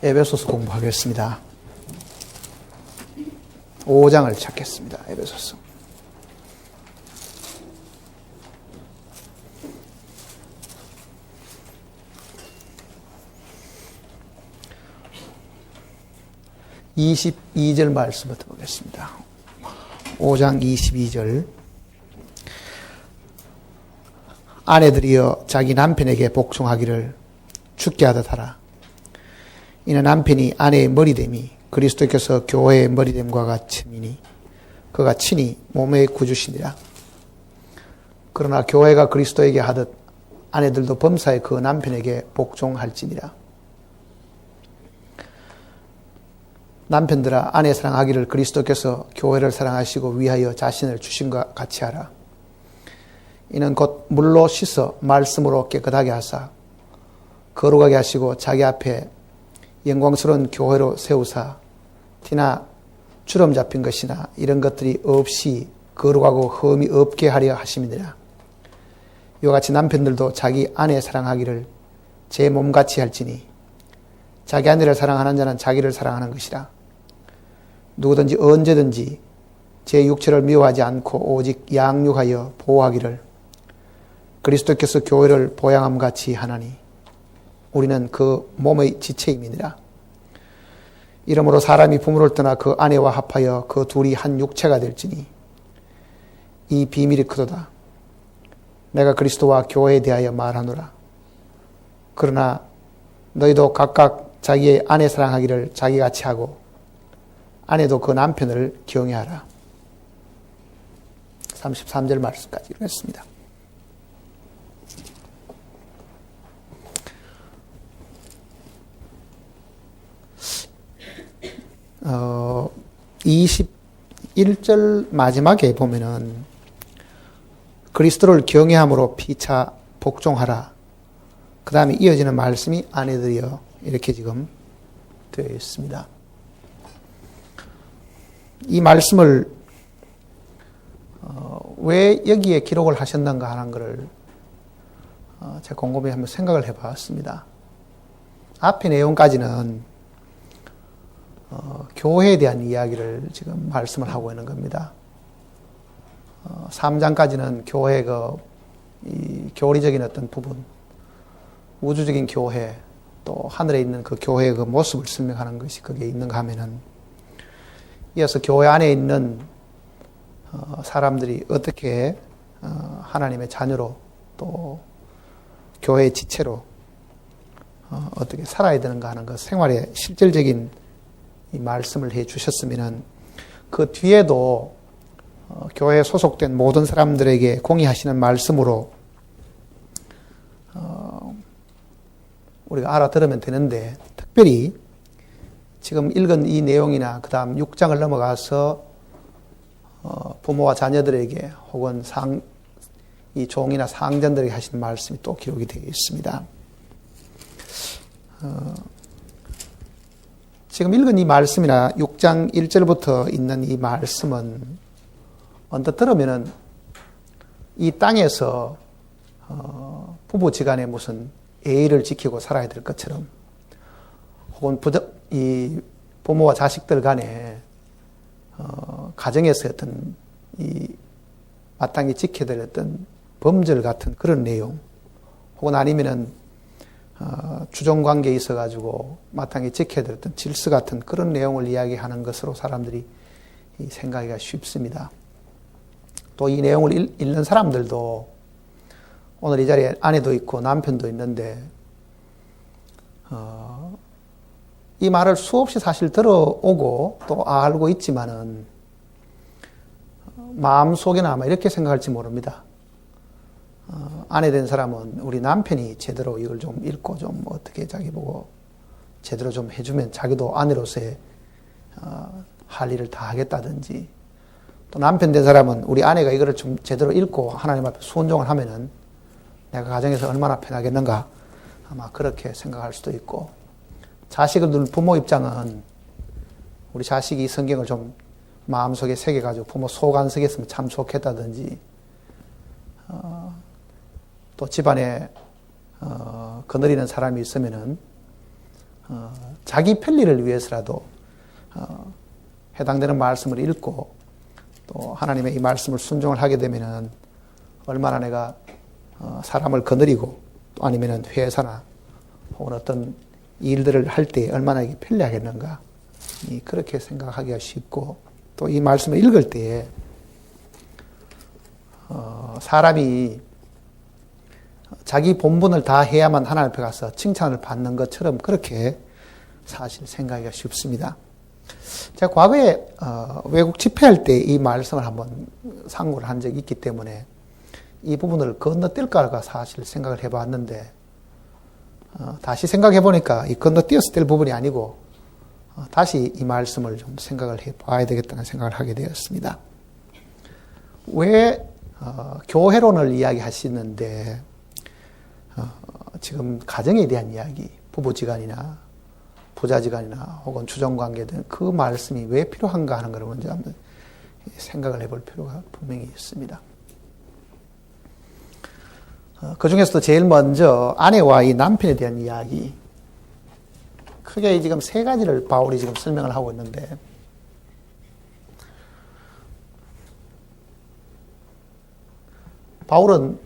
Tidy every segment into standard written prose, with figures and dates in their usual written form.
에베소서 공부하겠습니다. 5장을 찾겠습니다. 에베소서. (22절) 말씀부터 보겠습니다. 5장 22절. 아내들이여 자기 남편에게 복종하기를 죽게 하듯 하라. 이는 남편이 아내의 머리됨이 그리스도께서 교회의 머리됨과 같음이니 그가 친히 몸의 구주시니라. 그러나 교회가 그리스도에게 하듯 아내들도 범사에 그 남편에게 복종할지니라. 남편들아 아내 사랑하기를 그리스도께서 교회를 사랑하시고 위하여 자신을 주신과 같이 하라. 이는 곧 물로 씻어 말씀으로 깨끗하게 하사 거룩하게 하시고 자기 앞에 영광스러운 교회로 세우사 티나 주름 잡힌 것이나 이런 것들이 없이 거룩하고 흠이 없게 하려 하심이니라. 이와 같이 남편들도 자기 아내 사랑하기를 제 몸같이 할지니 자기 아내를 사랑하는 자는 자기를 사랑하는 것이라. 누구든지 언제든지 제 육체를 미워하지 않고 오직 양육하여 보호하기를 그리스도께서 교회를 보양함 같이 하나니 우리는 그 몸의 지체임이니라. 이러므로 사람이 부모를 떠나 그 아내와 합하여 그 둘이 한 육체가 될지니 이 비밀이 크도다. 내가 그리스도와 교회에 대하여 말하노라. 그러나 너희도 각각 자기의 아내 사랑하기를 자기같이 하고 아내도 그 남편을 경외하라. 33절 말씀까지 읽겠습니다. 21절 마지막에 보면은 그리스도를 경외함으로 피차 복종하라. 그 다음에 이어지는 말씀이 아내들이여 이렇게 지금 되어 있습니다. 이 말씀을 왜 여기에 기록을 하셨는가 하는 것을 제가 곰곰이 한번 생각을 해봤습니다. 앞의 내용까지는 교회에 대한 이야기를 지금 말씀을 하고 있는 겁니다. 3장까지는 교회의 이 교리적인 어떤 부분, 우주적인 교회, 또 하늘에 있는 그 교회의 그 모습을 설명하는 것이 거기에 있는가 하면은, 이어서 교회 안에 있는 사람들이 어떻게 하나님의 자녀로 또 교회의 지체로 어떻게 살아야 되는가 하는 것, 생활의 실질적인 이 말씀을 해 주셨으면은 그 뒤에도 교회에 소속된 모든 사람들에게 공의하시는 말씀으로 우리가 알아들으면 되는데, 특별히 지금 읽은 이 내용이나 그 다음 6장을 넘어가서 부모와 자녀들에게 혹은 이 종이나 상전들에게 하시는 말씀이 또 기록이 되어 있습니다. 지금 읽은 이 말씀이나 6장 1절부터 있는 이 말씀은 언뜻 들으면은 이 땅에서 부부지간에 무슨 예의를 지키고 살아야 될 것처럼, 혹은 이 부모와 자식들 간에 가정에서 어떤 이 마땅히 지켜야 될 어떤 범절 같은 그런 내용, 혹은 아니면은 주종 관계에 있어가지고 마땅히 지켜야 될 어떤 질서 같은 그런 내용을 이야기하는 것으로 사람들이 생각하기가 쉽습니다. 또 이 내용을 읽는 사람들도 오늘 이 자리에 아내도 있고 남편도 있는데 이 말을 수없이 사실 들어오고 또 알고 있지만은 마음속에는 아마 이렇게 생각할지 모릅니다. 아내 된 사람은 우리 남편이 제대로 이걸 좀 읽고 좀 어떻게 자기 보고 제대로 좀 해주면 자기도 아내로서의 할 일을 다 하겠다든지, 또 남편 된 사람은 우리 아내가 이거를 좀 제대로 읽고 하나님 앞에 순종을 하면은 내가 가정에서 얼마나 편하겠는가, 아마 그렇게 생각할 수도 있고, 자식을 둘 부모 입장은 우리 자식이 이 성경을 좀 마음속에 새겨가지고 부모 속 안 새겼으면 참 좋겠다든지, 또 집안에 거느리는 사람이 있으면은 자기 편리를 위해서라도 해당되는 말씀을 읽고 또 하나님의 이 말씀을 순종을 하게 되면은 얼마나 내가 사람을 거느리고 또 아니면은 회사나 혹은 어떤 일들을 할 때 얼마나 이게 편리하겠는가 그렇게 생각하기가 쉽고 또 이 말씀을 읽을 때에 사람이 자기 본분을 다 해야만 하나님 앞에 가서 칭찬을 받는 것처럼 그렇게 사실 생각하기가 쉽습니다. 제가 과거에 외국 집회할 때 이 말씀을 한번 상고를 한 적이 있기 때문에 이 부분을 건너뛸까 사실 생각을 해봤는데 다시 생각해 보니까 이 건너뛰어서 될 부분이 아니고 다시 이 말씀을 좀 생각을 해봐야 되겠다는 생각을 하게 되었습니다. 왜 교회론을 이야기하시는데 지금 가정에 대한 이야기, 부부지간이나 부자지간이나 혹은 주정관계 등 그 말씀이 왜 필요한가 하는 것을 먼저 한번 생각을 해볼 필요가 분명히 있습니다. 그 중에서도 제일 먼저 아내와 이 남편에 대한 이야기, 크게 지금 세 가지를 바울이 지금 설명을 하고 있는데 바울은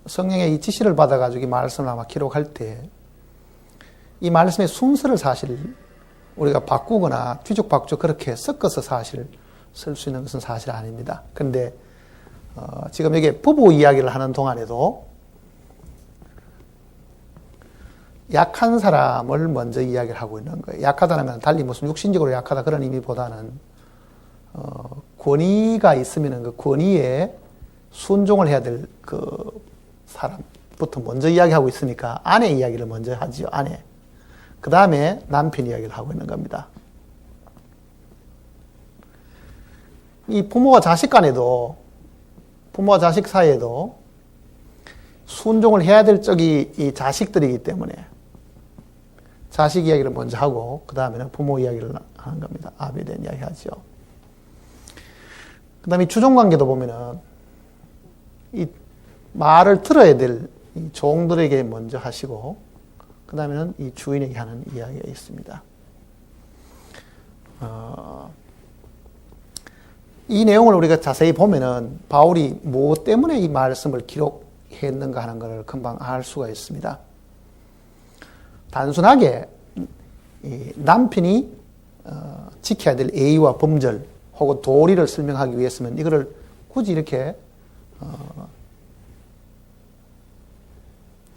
성령의 이 지시를 받아가지고 이 말씀을 아마 기록할 때 이 말씀의 순서를 사실 우리가 바꾸거나 뒤죽박죽 그렇게 섞어서 사실 쓸 수 있는 것은 사실 아닙니다. 그런데 지금 여기 부부 이야기를 하는 동안에도 약한 사람을 먼저 이야기를 하고 있는 거예요. 약하다는 달리 무슨 육신적으로 약하다 그런 의미보다는 권위가 있으면 그 권위에 순종을 해야 될 그 사람부터 먼저 이야기하고 있으니까 아내 이야기를 먼저 하지요. 아내. 그 다음에 남편 이야기를 하고 있는 겁니다. 이 부모와 자식 간에도 부모와 자식 사이에도 순종을 해야 될 적이 이 자식들이기 때문에 자식 이야기를 먼저 하고 그 다음에는 부모 이야기를 하는 겁니다. 아비에 대한 이야기 하죠. 그 다음에 주종관계도 보면은 이 말을 들어야 될 이 종들에게 먼저 하시고 그 다음에는 이 주인에게 하는 이야기가 있습니다. 이 내용을 우리가 자세히 보면은 바울이 무엇 때문에 이 말씀을 기록했는가 하는 것을 금방 알 수가 있습니다. 단순하게 이 남편이 지켜야 될 예의와 범절 혹은 도리를 설명하기 위해서는 이거를 굳이 이렇게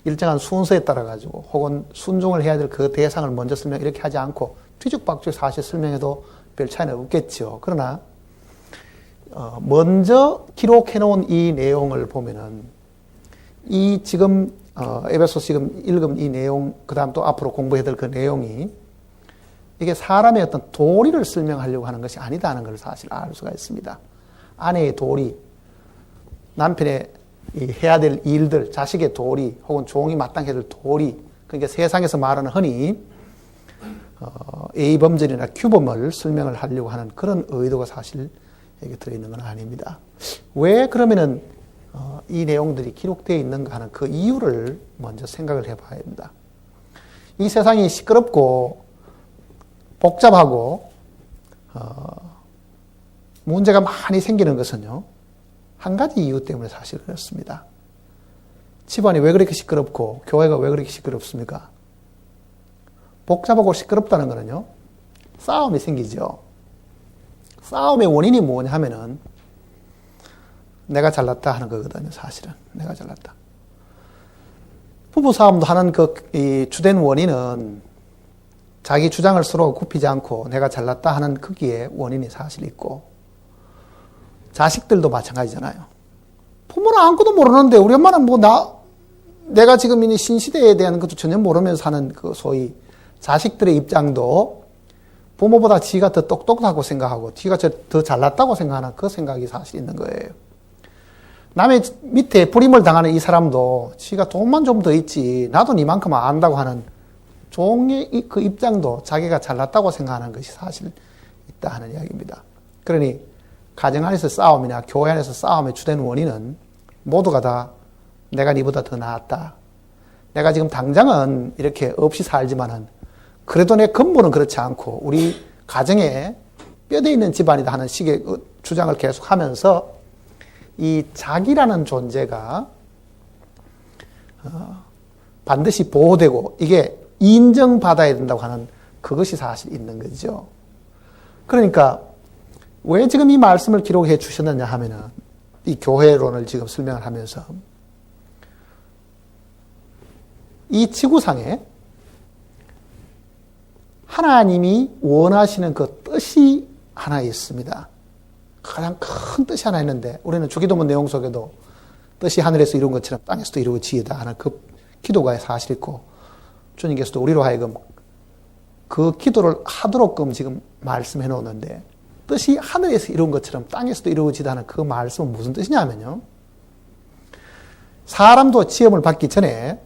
일정한 순서에 따라 가지고 혹은 순종을 해야 될 그 대상을 먼저 설명 이렇게 하지 않고 뒤죽박죽 사실 설명해도 별 차이는 없겠죠. 그러나 먼저 기록해 놓은 이 내용을 보면은 이 지금 에베소서 지금 읽은 이 내용 그다음 또 앞으로 공부해야 될 그 내용이 이게 사람의 어떤 도리를 설명하려고 하는 것이 아니다는 걸 사실 알 수가 있습니다. 아내의 도리, 남편의 해야 될 일들, 자식의 도리, 혹은 종이 마땅해야 될 도리, 그러니까 세상에서 말하는 흔히 예의범절이나 규범을 설명을 하려고 하는 그런 의도가 사실 여기 들어있는 건 아닙니다. 왜 그러면은 이 내용들이 기록되어 있는가 하는 그 이유를 먼저 생각을 해봐야 합니다. 이 세상이 시끄럽고 복잡하고 문제가 많이 생기는 것은요, 한 가지 이유 때문에 사실 그렇습니다. 집안이 왜 그렇게 시끄럽고 교회가 왜 그렇게 시끄럽습니까? 복잡하고 시끄럽다는 거는요, 싸움이 생기죠. 싸움의 원인이 뭐냐 하면은 내가 잘났다 하는 거거든요. 사실은 내가 잘났다. 부부싸움도 하는 이 주된 원인은 자기 주장을 서로 굽히지 않고 내가 잘났다 하는 거기에 원인이 사실 있고, 자식들도 마찬가지잖아요. 부모는 아무것도 모르는데 우리 엄마는 내가 지금 이 신시대에 대한 것도 전혀 모르면서 하는 그 소위 자식들의 입장도 부모보다 지가 더 똑똑하고 생각하고 지가 더 잘났다고 생각하는 그 생각이 사실 있는 거예요. 남의 밑에 불임을 당하는 이 사람도 지가 돈만 좀 더 있지 나도 니만큼 안다고 하는 종의 그 입장도 자기가 잘났다고 생각하는 것이 사실 있다 하는 이야기입니다. 그러니 가정 안에서 싸움이나 교회 안에서 싸움의 주된 원인은 모두가 다 내가 니보다 더 나았다, 내가 지금 당장은 이렇게 없이 살지만은 그래도 내 근본은 그렇지 않고 우리 가정에 뼈대 있는 집안이다 하는 식의 주장을 계속하면서 이 자기라는 존재가 반드시 보호되고 이게 인정받아야 된다고 하는 그것이 사실 있는 거죠. 그러니까 왜 지금 이 말씀을 기록해 주셨느냐 하면은 이 교회론을 지금 설명을 하면서 이 지구상에 하나님이 원하시는 그 뜻이 하나 있습니다. 가장 큰 뜻이 하나 있는데 우리는 주기도문 내용 속에도 뜻이 하늘에서 이룬 것처럼 땅에서도 이루어지이다 하는 그 기도가 사실 있고 주님께서도 우리로 하여금 그 기도를 하도록끔 지금 말씀해 놓는데 뜻이 하늘에서 이룬 것처럼 땅에서도 이루어지다 하는 그 말씀은 무슨 뜻이냐면요. 사람도 지음을 받기 전에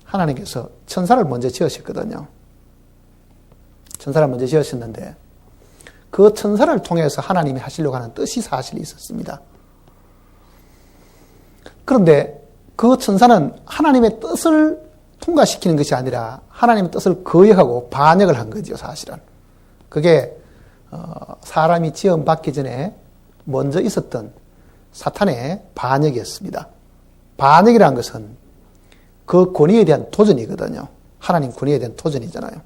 하나님께서 천사를 먼저 지으셨거든요. 천사를 먼저 지으셨는데 그 천사를 통해서 하나님이 하시려고 하는 뜻이 사실 있었습니다. 그런데 그 천사는 하나님의 뜻을 통과시키는 것이 아니라 하나님의 뜻을 거역하고 반역을 한 거죠, 사실은. 그게 사람이 지음 받기 전에 먼저 있었던 사탄의 반역이었습니다. 반역이라는 것은 그 권위에 대한 도전이거든요. 하나님 권위에 대한 도전이잖아요.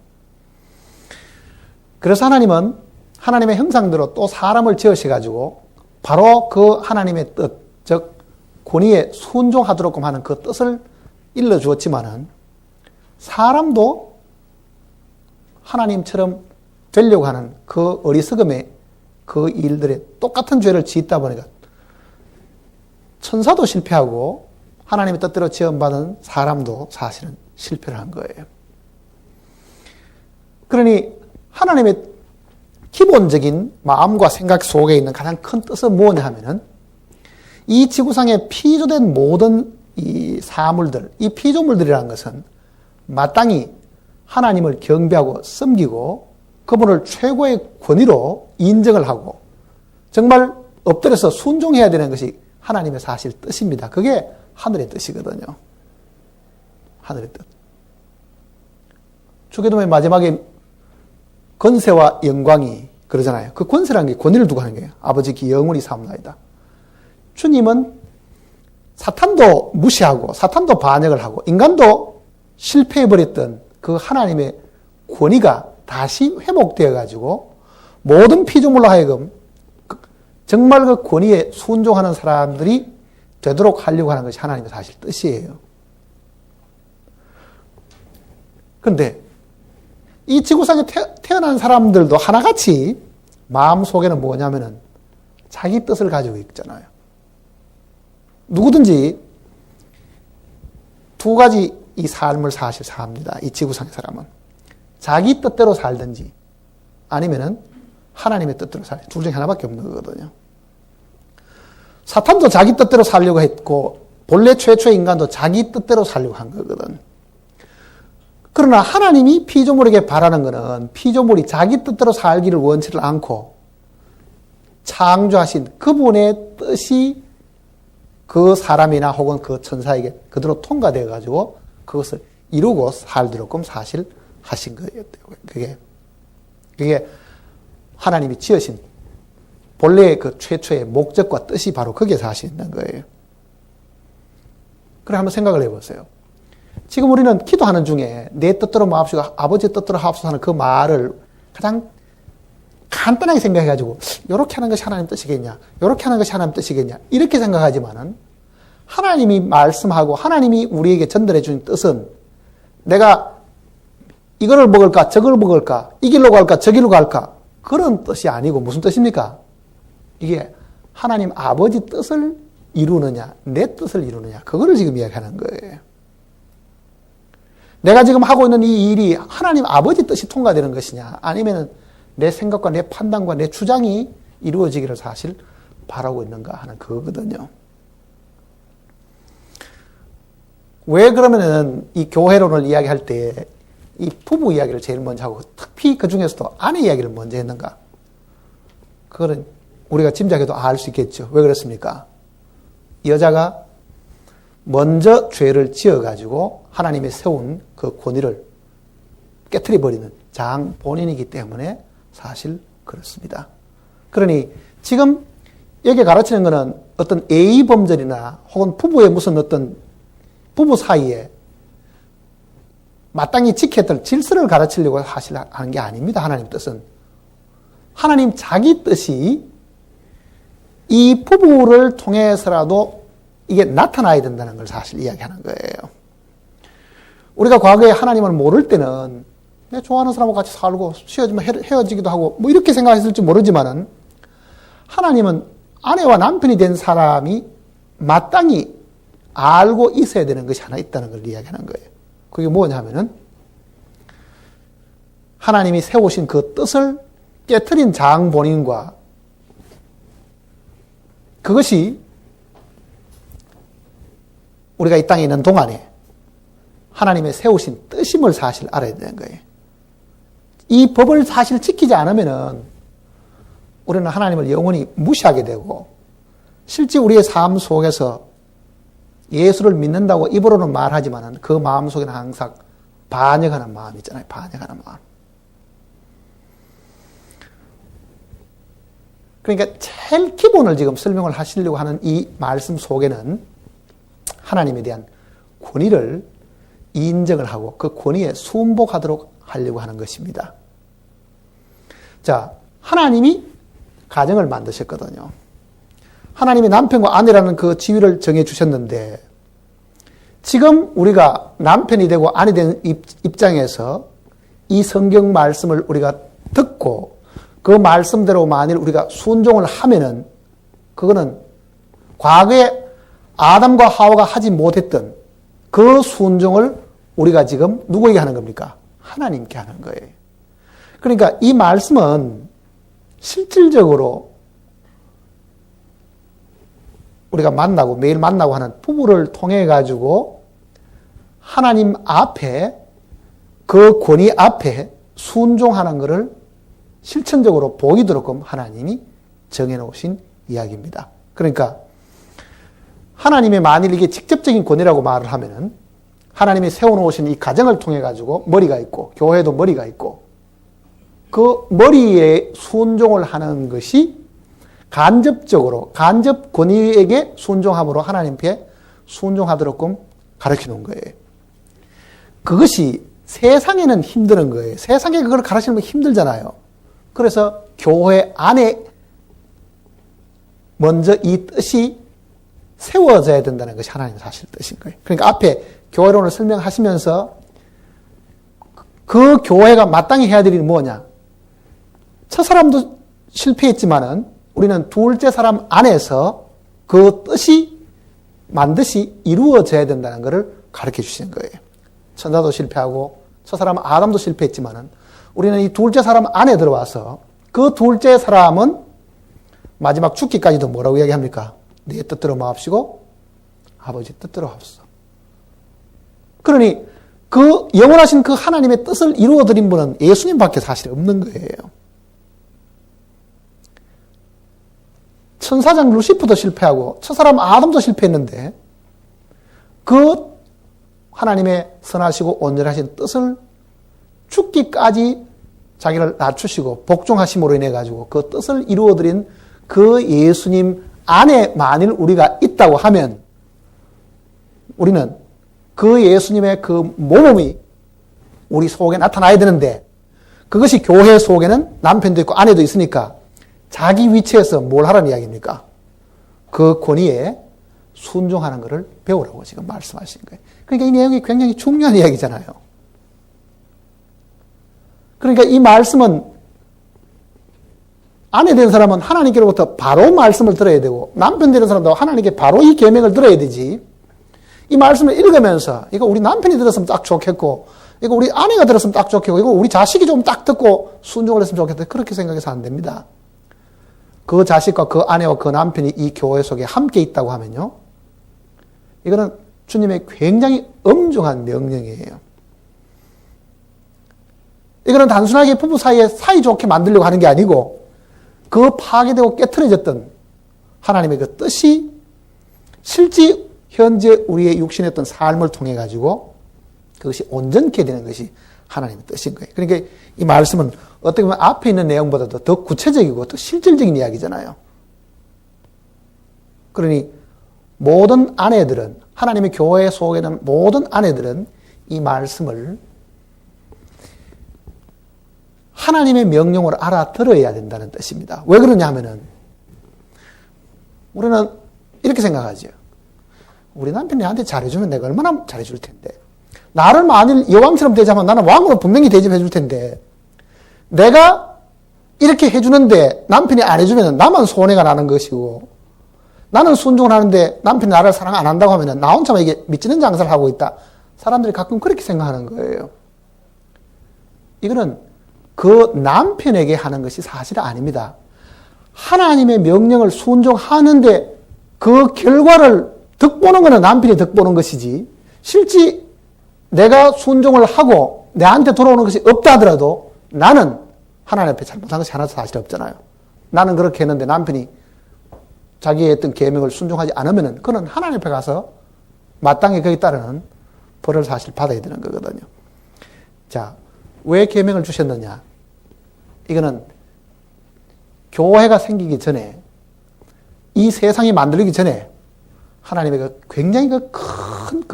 그래서 하나님은 하나님의 형상대로 또 사람을 지으셔가지고 바로 그 하나님의 뜻, 즉 권위에 순종하도록 하는 그 뜻을 일러주었지만은 사람도 하나님처럼 되려고 하는 그 어리석음의 그 일들에 똑같은 죄를 짓다 보니까 천사도 실패하고 하나님의 뜻대로 지음받은 사람도 사실은 실패를 한 거예요. 그러니 하나님의 기본적인 마음과 생각 속에 있는 가장 큰 뜻은 뭐냐 하면은 이 지구상에 피조된 모든 이 사물들, 이 피조물들이라는 것은 마땅히 하나님을 경배하고 섬기고 그분을 최고의 권위로 인정을 하고 정말 엎드려서 순종해야 되는 것이 하나님의 사실 뜻입니다. 그게 하늘의 뜻이거든요. 하늘의 뜻. 주기도문의 마지막에 권세와 영광이 그러잖아요. 그 권세라는 게 권위를 두고 하는 거예요. 아버지께 영원히 사옵나이다. 주님은 사탄도 무시하고 사탄도 반역을 하고 인간도 실패해버렸던 그 하나님의 권위가 다시 회복되어 가지고 모든 피조물로 하여금 정말 그 권위에 순종하는 사람들이 되도록 하려고 하는 것이 하나님의 사실 뜻이에요. 그런데 이 지구상에 태어난 사람들도 하나같이 마음속에는 뭐냐면은 자기 뜻을 가지고 있잖아요. 누구든지 두 가지 이 삶을 사실 삽니다. 이 지구상의 사람은. 자기 뜻대로 살든지 아니면은 하나님의 뜻대로 살든지 둘 중에 하나밖에 없는 거거든요. 사탄도 자기 뜻대로 살려고 했고 본래 최초의 인간도 자기 뜻대로 살려고 한 거거든. 그러나 하나님이 피조물에게 바라는 것은 피조물이 자기 뜻대로 살기를 원치를 않고 창조하신 그분의 뜻이 그 사람이나 혹은 그 천사에게 그대로 통과되어 가지고 그것을 이루고 살도록끔 사실 하신 거예요. 그게 하나님이 지으신 본래의 그 최초의 목적과 뜻이 바로 그게 사실 있는 거예요. 그래 한번 생각을 해보세요. 지금 우리는 기도하는 중에 내 뜻대로 마옵시고 아버지의 뜻대로 하옵소서 하는 그 말을 가장 간단하게 생각해가지고 이렇게 하는 것이 하나님 뜻이겠냐, 이렇게 하는 것이 하나님 뜻이겠냐 이렇게 생각하지만은 하나님이 말씀하고 하나님이 우리에게 전달해 주신 뜻은 내가 이거를 먹을까 저걸 먹을까 이 길로 갈까 저 길로 갈까 그런 뜻이 아니고 무슨 뜻입니까? 이게 하나님 아버지 뜻을 이루느냐 내 뜻을 이루느냐 그거를 지금 이야기하는 거예요. 내가 지금 하고 있는 이 일이 하나님 아버지 뜻이 통과되는 것이냐 아니면 내 생각과 내 판단과 내 주장이 이루어지기를 사실 바라고 있는가 하는 그거거든요. 왜 그러면은 이 교회론을 이야기할 때 이 부부 이야기를 제일 먼저 하고 특히 그 중에서도 아내 이야기를 먼저 했는가? 그거는 우리가 짐작해도 알 수 있겠죠. 왜 그렇습니까? 여자가 먼저 죄를 지어가지고 하나님이 세운 그 권위를 깨트려버리는 장 본인이기 때문에 사실 그렇습니다. 그러니 지금 여기 가르치는 것은 어떤 애의 범절이나 혹은 부부의 무슨 어떤 부부 사이에 마땅히 지켜야 될 질서를 가르치려고 사실 하는 게 아닙니다. 하나님 뜻은. 하나님 자기 뜻이 이 부부를 통해서라도 이게 나타나야 된다는 걸 사실 이야기하는 거예요. 우리가 과거에 하나님을 모를 때는 내 좋아하는 사람하고 같이 살고 헤어지기도 하고 뭐 이렇게 생각했을지 모르지만은 하나님은 아내와 남편이 된 사람이 마땅히 알고 있어야 되는 것이 하나 있다는 걸 이야기하는 거예요. 그게 뭐냐 하면은 하나님이 세우신 그 뜻을 깨트린 장 본인과 그것이 우리가 이 땅에 있는 동안에 하나님의 세우신 뜻임을 사실 알아야 되는 거예요. 이 법을 사실 지키지 않으면은 우리는 하나님을 영원히 무시하게 되고 실제 우리의 삶 속에서 예수를 믿는다고 입으로는 말하지만은 그 마음 속에는 항상 반역하는 마음이 있잖아요. 반역하는 마음. 그러니까 제일 기본을 지금 설명을 하시려고 하는 이 말씀 속에는 하나님에 대한 권위를 인정을 하고 그 권위에 순복하도록 하려고 하는 것입니다. 자, 하나님이 가정을 만드셨거든요. 하나님이 남편과 아내라는 그 지위를 정해주셨는데 지금 우리가 남편이 되고 아내 된 입장에서 이 성경 말씀을 우리가 듣고 그 말씀대로 만일 우리가 순종을 하면은 그거는 과거에 아담과 하와가 하지 못했던 그 순종을 우리가 지금 누구에게 하는 겁니까? 하나님께 하는 거예요. 그러니까 이 말씀은 실질적으로 우리가 만나고 매일 만나고 하는 부부를 통해 가지고 하나님 앞에 그 권위 앞에 순종하는 것을 실천적으로 보이도록 하나님이 정해놓으신 이야기입니다. 그러니까 하나님의 만일 이게 직접적인 권위라고 말을 하면은 하나님이 세워놓으신 이 가정을 통해 가지고 머리가 있고 교회도 머리가 있고 그 머리에 순종을 하는 것이 간접적으로 간접 권위에게 순종함으로 하나님께 순종하도록 가르쳐 놓은 거예요. 그것이 세상에는 힘든 거예요. 세상에 그걸 가르치는 건 힘들잖아요. 그래서 교회 안에 먼저 이 뜻이 세워져야 된다는 것이 하나님의 사실 뜻인 거예요. 그러니까 앞에 교회론을 설명하시면서 그 교회가 마땅히 해야 될 일이 뭐냐? 첫 사람도 실패했지만은 우리는 둘째 사람 안에서 그 뜻이 반드시 이루어져야 된다는 것을 가르쳐 주시는 거예요. 천사도 실패하고 첫 사람 아담도 실패했지만은 우리는 이 둘째 사람 안에 들어와서 그 둘째 사람은 마지막 죽기까지도 뭐라고 이야기합니까? 네 뜻대로 마옵시고 아버지 뜻대로 하옵소서. 그러니 그 영원하신 그 하나님의 뜻을 이루어드린 분은 예수님밖에 사실 없는 거예요. 천사장 루시프도 실패하고 첫사람 아담도 실패했는데 그 하나님의 선하시고 온전하신 뜻을 죽기까지 자기를 낮추시고 복종하심으로 인해 가지고 그 뜻을 이루어드린 그 예수님 안에 만일 우리가 있다고 하면 우리는 그 예수님의 그 모범이 우리 속에 나타나야 되는데 그것이 교회 속에는 남편도 있고 아내도 있으니까 자기 위치에서 뭘 하라는 이야기입니까? 그 권위에 순종하는 것을 배우라고 지금 말씀하신 거예요. 그러니까 이 내용이 굉장히 중요한 이야기잖아요. 그러니까 이 말씀은 아내 된 사람은 하나님께로부터 바로 말씀을 들어야 되고 남편 되는 사람도 하나님께 바로 이 계명을 들어야 되지. 이 말씀을 읽으면서 이거 우리 남편이 들었으면 딱 좋겠고 이거 우리 아내가 들었으면 딱 좋겠고 이거 우리 자식이 좀 딱 듣고 순종을 했으면 좋겠다. 그렇게 생각해서 안 됩니다. 그 자식과 그 아내와 그 남편이 이 교회 속에 함께 있다고 하면요. 이거는 주님의 굉장히 엄중한 명령이에요. 이거는 단순하게 부부 사이에 사이좋게 만들려고 하는 게 아니고 그 파괴되고 깨트려졌던 하나님의 그 뜻이 실제 현재 우리의 육신의 어떤 삶을 통해 가지고 그것이 온전케 되는 것이 하나님의 뜻인 거예요. 그러니까 이 말씀은 어떻게 보면 앞에 있는 내용보다도 더 구체적이고 더 실질적인 이야기잖아요. 그러니 모든 아내들은, 하나님의 교회 속에 있는 모든 아내들은 이 말씀을 하나님의 명령으로 알아들어야 된다는 뜻입니다. 왜 그러냐 하면은 우리는 이렇게 생각하죠. 우리 남편이 나한테 잘해주면 내가 얼마나 잘해줄 텐데, 나를 만일 여왕처럼 대접하면 나는 왕으로 분명히 대접해줄 텐데, 내가 이렇게 해주는데 남편이 안 해주면 나만 손해가 나는 것이고, 나는 순종을 하는데 남편이 나를 사랑 안 한다고 하면 나 혼자만 이게 미치는 장사를 하고 있다. 사람들이 가끔 그렇게 생각하는 거예요. 이거는 그 남편에게 하는 것이 사실 아닙니다. 하나님의 명령을 순종하는데 그 결과를 득보는 것은 남편이 득보는 것이지, 실제 내가 순종을 하고 내한테 돌아오는 것이 없다 하더라도 나는 하나님 앞에 잘못한 것이 하나도 사실 없잖아요. 나는 그렇게 했는데 남편이 자기의 어떤 계명을 순종하지 않으면은 그는 하나님 앞에 가서 마땅히 거기에 따르는 벌을 사실 받아야 되는 거거든요. 자, 왜 계명을 주셨느냐? 이거는 교회가 생기기 전에, 이 세상이 만들기 전에 하나님의 굉장히 큰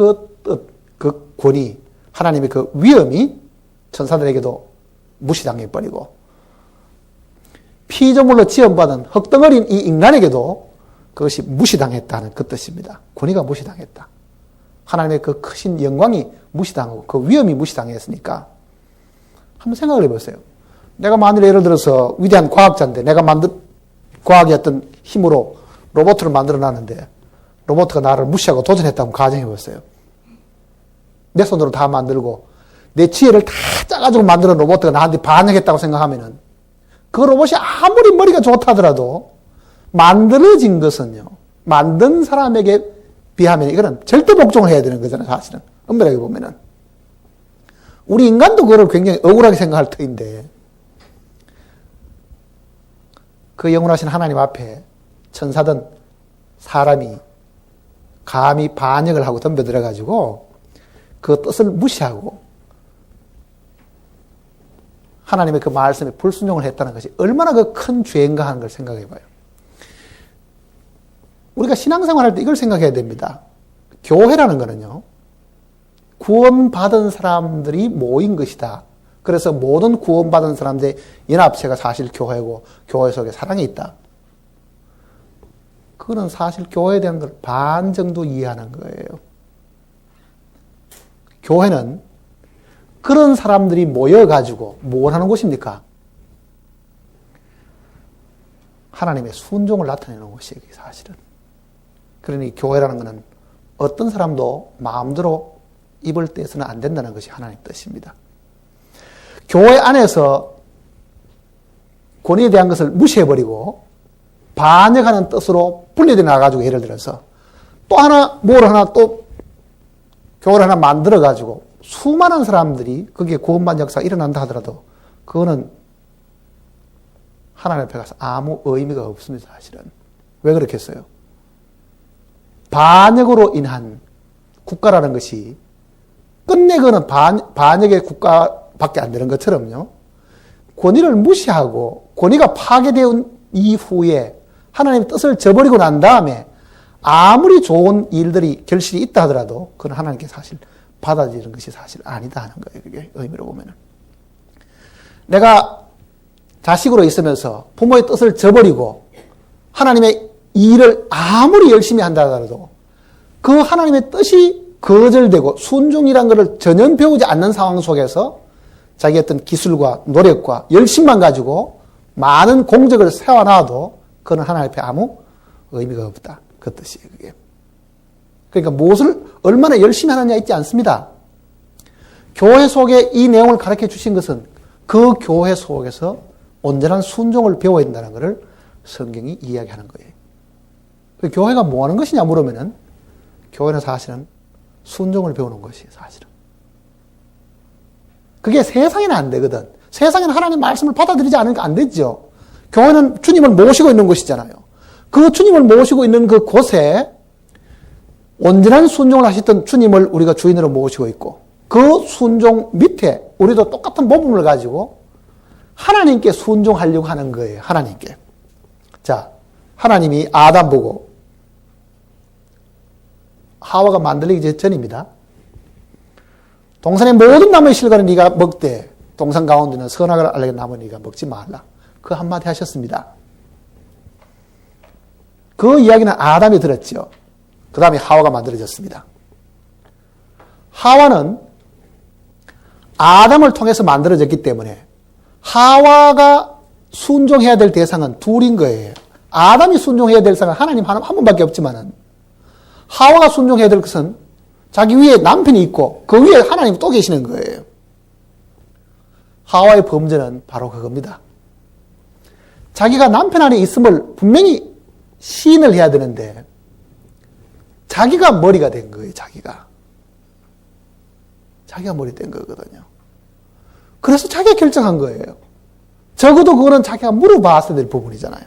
권위, 하나님의 그 위엄이 천사들에게도 무시당해버리고, 피조물로 지음받은 흙덩어리인 이 인간에게도 그것이 무시당했다는 그 뜻입니다. 권위가 무시당했다. 하나님의 그 크신 영광이 무시당하고 그 위엄이 무시당했으니까 한번 생각을 해보세요. 내가 만일 예를 들어서 위대한 과학자인데 내가 과학의 어떤 힘으로 로봇을 만들어놨는데 로봇가 나를 무시하고 도전했다고 가정해보세요. 내 손으로 다 만들고 내 지혜를 다 짜가지고 만드는 로봇가 나한테 반역했다고 생각하면은 그 로봇이 아무리 머리가 좋다 하더라도 만들어진 것은요, 만든 사람에게 비하면 이거는 절대 복종을 해야 되는 거잖아요, 사실은. 엄밀하게 보면은. 우리 인간도 그걸 굉장히 억울하게 생각할 터인데, 그 영원하신 하나님 앞에 천사든 사람이 감히 반역을 하고 덤벼들어가지고 그 뜻을 무시하고 하나님의 그 말씀에 불순종을 했다는 것이 얼마나 그 큰 죄인가 하는 걸 생각해 봐요. 우리가 신앙생활 할 때 이걸 생각해야 됩니다. 교회라는 거는요, 구원받은 사람들이 모인 것이다. 그래서 모든 구원받은 사람들의 연합체가 사실 교회고 교회 속에 사랑이 있다. 그거는 사실 교회에 대한 걸 반 정도 이해하는 거예요. 교회는 그런 사람들이 모여가지고 뭘 하는 곳입니까? 하나님의 순종을 나타내는 곳이에요, 사실은. 그러니 교회라는 것은 어떤 사람도 마음대로 입을 떼서는 안 된다는 것이 하나님의 뜻입니다. 교회 안에서 권위에 대한 것을 무시해버리고 반역하는 뜻으로 분리되어 나가지고, 예를 들어서 또 하나, 뭘 하나 또 교회를 하나 만들어가지고 수많은 사람들이 거기에 구원받는 역사가 일어난다 하더라도 그거는 하나님 앞에 가서 아무 의미가 없습니다, 사실은. 왜 그렇겠어요? 반역으로 인한 국가라는 것이 끝내 그는 반역의 국가밖에 안 되는 것처럼요, 권위를 무시하고 권위가 파괴된 이후에 하나님의 뜻을 저버리고 난 다음에 아무리 좋은 일들이 결실이 있다 하더라도 그건 하나님께 사실 받아들이는 것이 사실 아니다 하는 거예요. 그게 의미로 보면은. 내가 자식으로 있으면서 부모의 뜻을 저버리고 하나님의 일을 아무리 열심히 한다 하더라도 그 하나님의 뜻이 거절되고 순종이란 것을 전혀 배우지 않는 상황 속에서 자기 어떤 기술과 노력과 열심만 가지고 많은 공적을 세워놔도 그건 하나님 앞에 아무 의미가 없다. 그 뜻이에요, 그게. 그러니까 무엇을 얼마나 열심히 하느냐 있지 않습니다. 교회 속에 이 내용을 가르쳐 주신 것은 그 교회 속에서 온전한 순종을 배워야 된다는 것을 성경이 이야기하는 거예요. 교회가 뭐 하는 것이냐 물으면은 교회는 사실은 순종을 배우는 것이 사실은. 그게 세상에는 안 되거든. 세상에는 하나님 말씀을 받아들이지 않으니까 안 되죠. 교회는 주님을 모시고 있는 곳이잖아요. 그 주님을 모시고 있는 그 곳에 온전한 순종을 하셨던 주님을 우리가 주인으로 모시고 있고 그 순종 밑에 우리도 똑같은 모범을 가지고 하나님께 순종하려고 하는 거예요. 하나님께. 자, 하나님이 아담 보고 하와가 만들기 전입니다. 동산의 모든 나무의 실과는 네가 먹되 동산 가운데는 선악을 알게 나무는 네가 먹지 말라. 그 한마디 하셨습니다. 그 이야기는 아담이 들었죠. 그 다음에 하와가 만들어졌습니다. 하와는 아담을 통해서 만들어졌기 때문에 하와가 순종해야 될 대상은 둘인 거예요. 아담이 순종해야 될 대상은 하나님 한 분밖에 없지만은 하와가 순종해야 될 것은 자기 위에 남편이 있고 그 위에 하나님이 또 계시는 거예요. 하와의 범죄는 바로 그겁니다. 자기가 남편 안에 있음을 분명히 시인을 해야 되는데 자기가 머리가 된 거예요. 자기가 머리 된 거거든요. 그래서 자기가 결정한 거예요. 적어도 그거는 자기가 물어봤어야 될 부분이잖아요.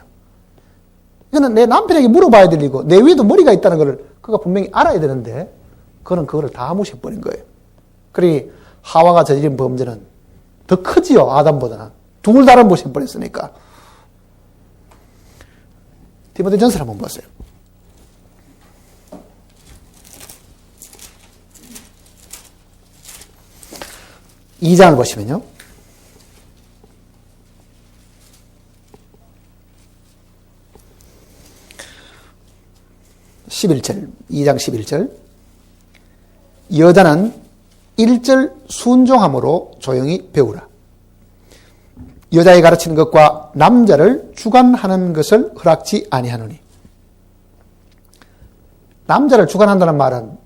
이거는 내 남편에게 물어봐야 될 일이고 내 위에도 머리가 있다는 걸 그가 분명히 알아야 되는데 그는 그거를 다 무시해버린 거예요. 그러니 하와가 저지른 범죄는 더 크지요. 아담보다는. 둘 다를 무시해버렸으니까. 디모데전서 한번 보세요. 2장을 보시면요. 11절, 2장 11절. 여자는 1절 순종함으로 조용히 배우라. 여자의 가르치는 것과 남자를 주관하는 것을 허락지 아니하노니. 남자를 주관한다는 말은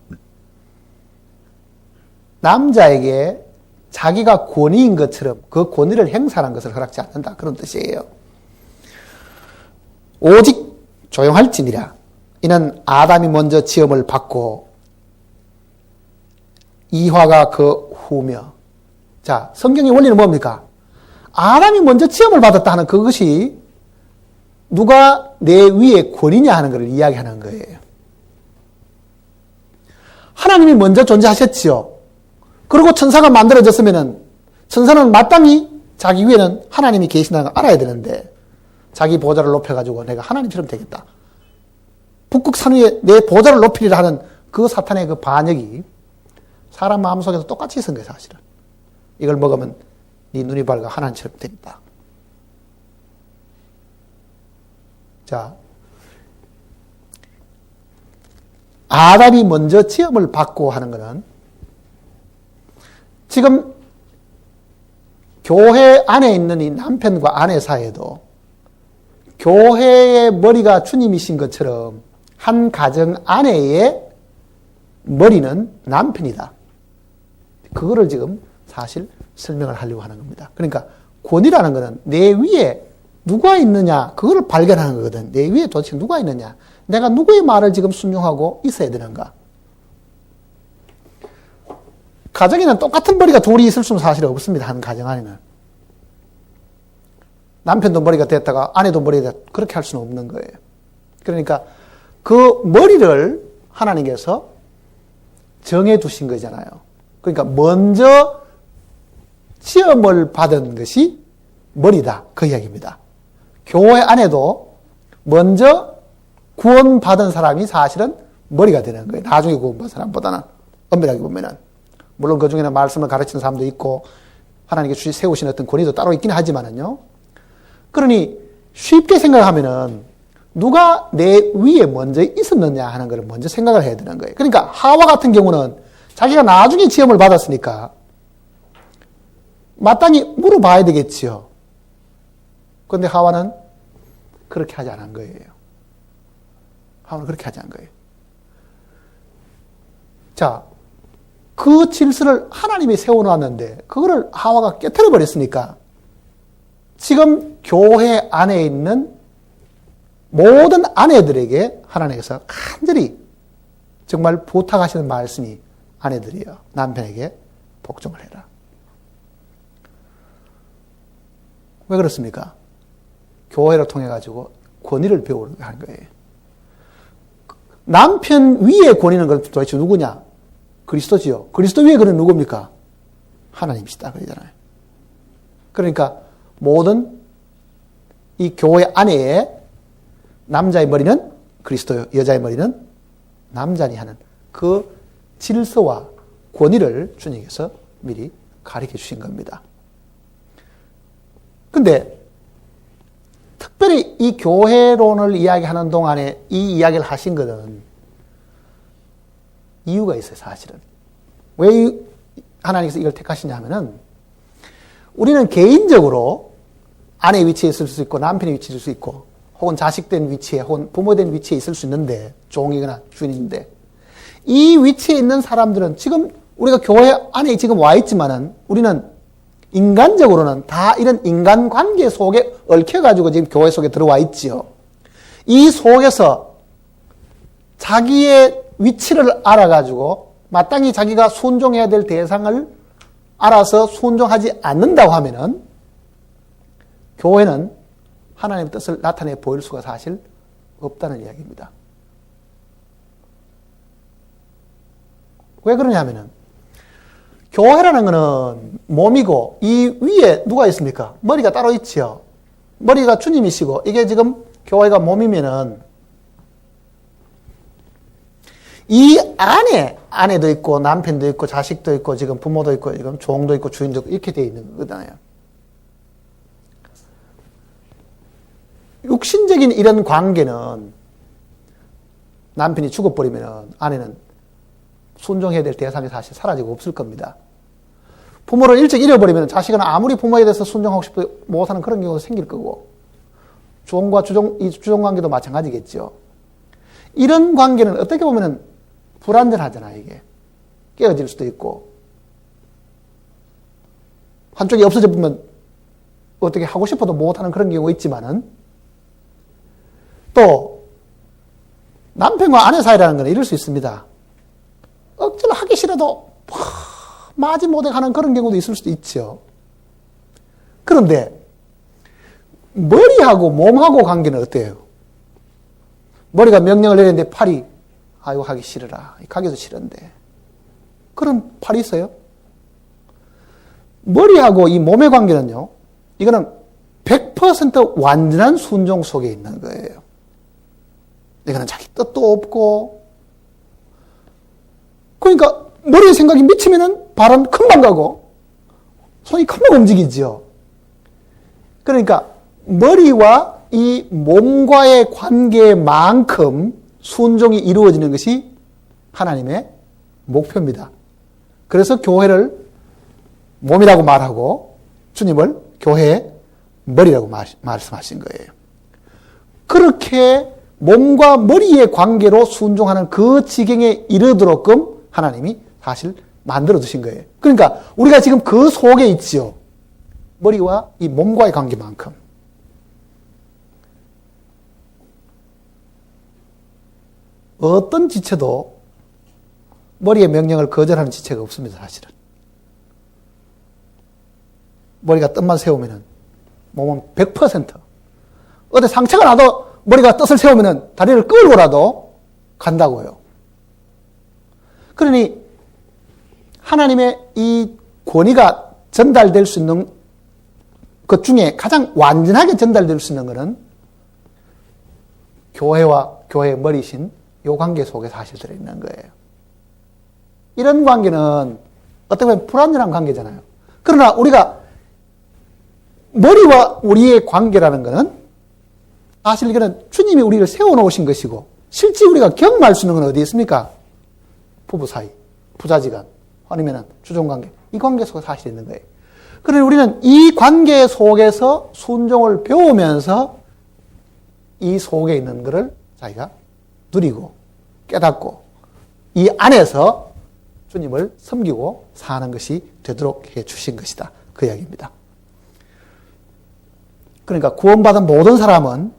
남자에게 자기가 권위인 것처럼 그 권위를 행사하는 것을 허락지 않는다. 그런 뜻이에요. 오직 조용할지니라. 이는 아담이 먼저 지음을 받고 이화가 그 후며. 자, 성경의 원리는 뭡니까? 아담이 먼저 지음을 받았다 하는 그것이 누가 내 위에 권위냐 하는 것을 이야기하는 거예요. 하나님이 먼저 존재하셨지요. 그리고 천사가 만들어졌으면은 천사는 마땅히 자기 위에는 하나님이 계신다는 걸 알아야 되는데 자기 보좌를 높여가지고 내가 하나님처럼 되겠다. 북극산 위에 내 보좌를 높이리라 하는 그 사탄의 그 반역이 사람 마음속에서 똑같이 있은 거예요, 사실은. 이걸 먹으면 네 눈이 밝아 하나님처럼 되겠다. 자, 아담이 먼저 지음을 받고 하는 것은 지금 교회 안에 있는 이 남편과 아내 사이에도 교회의 머리가 주님이신 것처럼 한 가정 아내의 머리는 남편이다. 그거를 지금 사실 설명을 하려고 하는 겁니다. 그러니까 권위라는 것은 내 위에 누가 있느냐 그거를 발견하는 거거든. 내 위에 도대체 누가 있느냐. 내가 누구의 말을 지금 순종하고 있어야 되는가. 가정에는 똑같은 머리가 둘이 있을 수는 사실 없습니다. 한 가정 안에는. 남편도 머리가 됐다가 아내도 머리가 됐다. 그렇게 할 수는 없는 거예요. 그러니까 그 머리를 하나님께서 정해 두신 거잖아요. 그러니까 먼저 시험을 받은 것이 머리다. 그 이야기입니다. 교회 안에도 먼저 구원받은 사람이 사실은 머리가 되는 거예요. 나중에 구원받은 사람보다는 엄밀하게 보면은. 물론 그 중에는 말씀을 가르치는 사람도 있고 하나님께 세우신 어떤 권위도 따로 있긴 하지만은요. 그러니 쉽게 생각하면은 누가 내 위에 먼저 있었느냐 하는 걸 먼저 생각을 해야 되는 거예요. 그러니까 하와 같은 경우는 자기가 나중에 지음을 받았으니까 마땅히 물어봐야 되겠지요. 그런데 하와는 그렇게 하지 않은 거예요. 하와는 그렇게 하지 않은 거예요. 자, 그 질서를 하나님이 세워놓았는데 그거를 하와가 깨트려 버렸으니까 지금 교회 안에 있는 모든 아내들에게 하나님께서 간절히 정말 부탁하시는 말씀이 아내들이요. 남편에게 복종을 해라. 왜 그렇습니까? 교회를 통해 가지고 권위를 배우려고 하는 거예요. 남편 위의 권위는 그럼 도대체 누구냐? 그리스도지요. 그리스도 위에 그는 누굽니까? 하나님이시다. 그러잖아요. 그러니까 모든 이 교회 안에 남자의 머리는 그리스도, 여자의 머리는 남자니 하는 그 질서와 권위를 주님께서 미리 가르쳐 주신 겁니다. 근데 특별히 이 교회론을 이야기하는 동안에 이 이야기를 하신 것은 이유가 있어요, 사실은. 왜 하나님께서 이걸 택하시냐 하면은 우리는 개인적으로 아내의 위치에 있을 수 있고 남편의 위치에 있을 수 있고 혹은 자식된 위치에 혹은 부모된 위치에 있을 수 있는데 종이거나 주인인데 이 위치에 있는 사람들은 지금 우리가 교회 안에 지금 와 있지만은 우리는 인간적으로는 다 이런 인간관계 속에 얽혀가지고 지금 교회 속에 들어와 있지요. 이 속에서 자기의 위치를 알아가지고 마땅히 자기가 순종해야 될 대상을 알아서 순종하지 않는다고 하면은 교회는 하나님의 뜻을 나타내 보일 수가 사실 없다는 이야기입니다. 왜 그러냐면은 교회라는 것은 몸이고 이 위에 누가 있습니까? 머리가 따로 있지요. 머리가 주님이시고 이게 지금 교회가 몸이면은 이 안에 아내도 있고 남편도 있고 자식도 있고 지금 부모도 있고 지금 종도 있고 주인도 있고 이렇게 되어 있는 거잖아요. 육신적인 이런 관계는 남편이 죽어버리면 아내는 순종해야 될 대상이 사실 사라지고 없을 겁니다. 부모를 일찍 잃어버리면 자식은 아무리 부모에 대해서 순종하고 싶어도 못하는 그런 경우가 생길 거고 종과 이 주종 관계도 마찬가지겠죠. 이런 관계는 어떻게 보면 불안전하잖아요. 이게 깨어질 수도 있고 한쪽이 없어져 보면 어떻게 하고 싶어도 못하는 그런 경우가 있지만은 또 남편과 아내 사이라는 건 이럴 수 있습니다. 억지로 하기 싫어도 마지 못해 하는 그런 경우도 있을 수도 있죠. 그런데 머리하고 몸하고 관계는 어때요? 머리가 명령을 내리는데 팔이 아이고 하기 싫어라. 가기도 싫은데. 그런 팔이 있어요? 머리하고 이 몸의 관계는요. 이거는 100% 완전한 순종 속에 있는 거예요. 이거는 자기 뜻도 없고 그러니까 머리의 생각이 미치면은 발은 금방 가고 손이 금방 움직이죠. 그러니까 머리와 이 몸과의 관계만큼 순종이 이루어지는 것이 하나님의 목표입니다. 그래서 교회를 몸이라고 말하고 주님을 교회의 머리라고 말씀하신 거예요. 그렇게 몸과 머리의 관계로 순종하는 그 지경에 이르도록끔 하나님이 사실 만들어 두신 거예요. 그러니까 우리가 지금 그 속에 있지요. 머리와 이 몸과의 관계만큼. 어떤 지체도 머리의 명령을 거절하는 지체가 없습니다. 사실은. 머리가 뜻만 세우면은 몸은 100% 어디 상처가 나도 머리가 뜻을 세우면은 다리를 끌고라도 간다고요. 그러니 하나님의 이 권위가 전달될 수 있는 것 중에 가장 완전하게 전달될 수 있는 것은 교회와 교회의 머리신 이 관계 속에 사실 들어있는 거예요. 이런 관계는 어떻게 보면 불완전한 관계잖아요. 그러나 우리가 머리와 우리의 관계라는 것은 사실 이거는 주님이 우리를 세워놓으신 것이고 실제 우리가 경험할 수 있는 건 어디 있습니까? 부부 사이, 부자지간, 아니면 주종관계. 이 관계 속에 사실 있는 거예요. 그러니 우리는 이 관계 속에서 순종을 배우면서 이 속에 있는 것을 자기가 누리고 깨닫고 이 안에서 주님을 섬기고 사는 것이 되도록 해 주신 것이다. 그 이야기입니다. 그러니까 구원받은 모든 사람은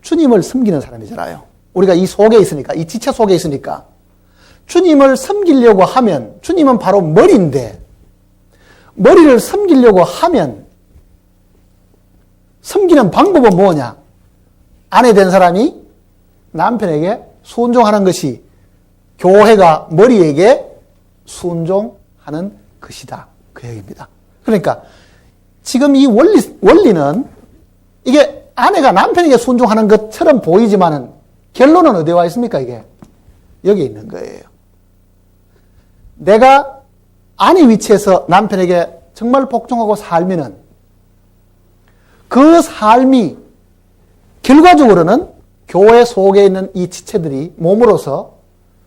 주님을 섬기는 사람이잖아요. 우리가 이 속에 있으니까, 이 지체 속에 있으니까 주님을 섬기려고 하면 주님은 바로 머리인데 머리를 섬기려고 하면 섬기는 방법은 뭐냐? 아내 된 사람이 남편에게 순종하는 것이 교회가 머리에게 순종하는 것이다. 그 얘기입니다. 그러니까 지금 이 원리는 이게 아내가 남편에게 순종하는 것처럼 보이지만은 결론은 어디에 와 있습니까? 이게 여기 있는 거예요. 내가 아내 위치에서 남편에게 정말 복종하고 살면은 그 삶이 결과적으로는 교회 속에 있는 이 지체들이 몸으로서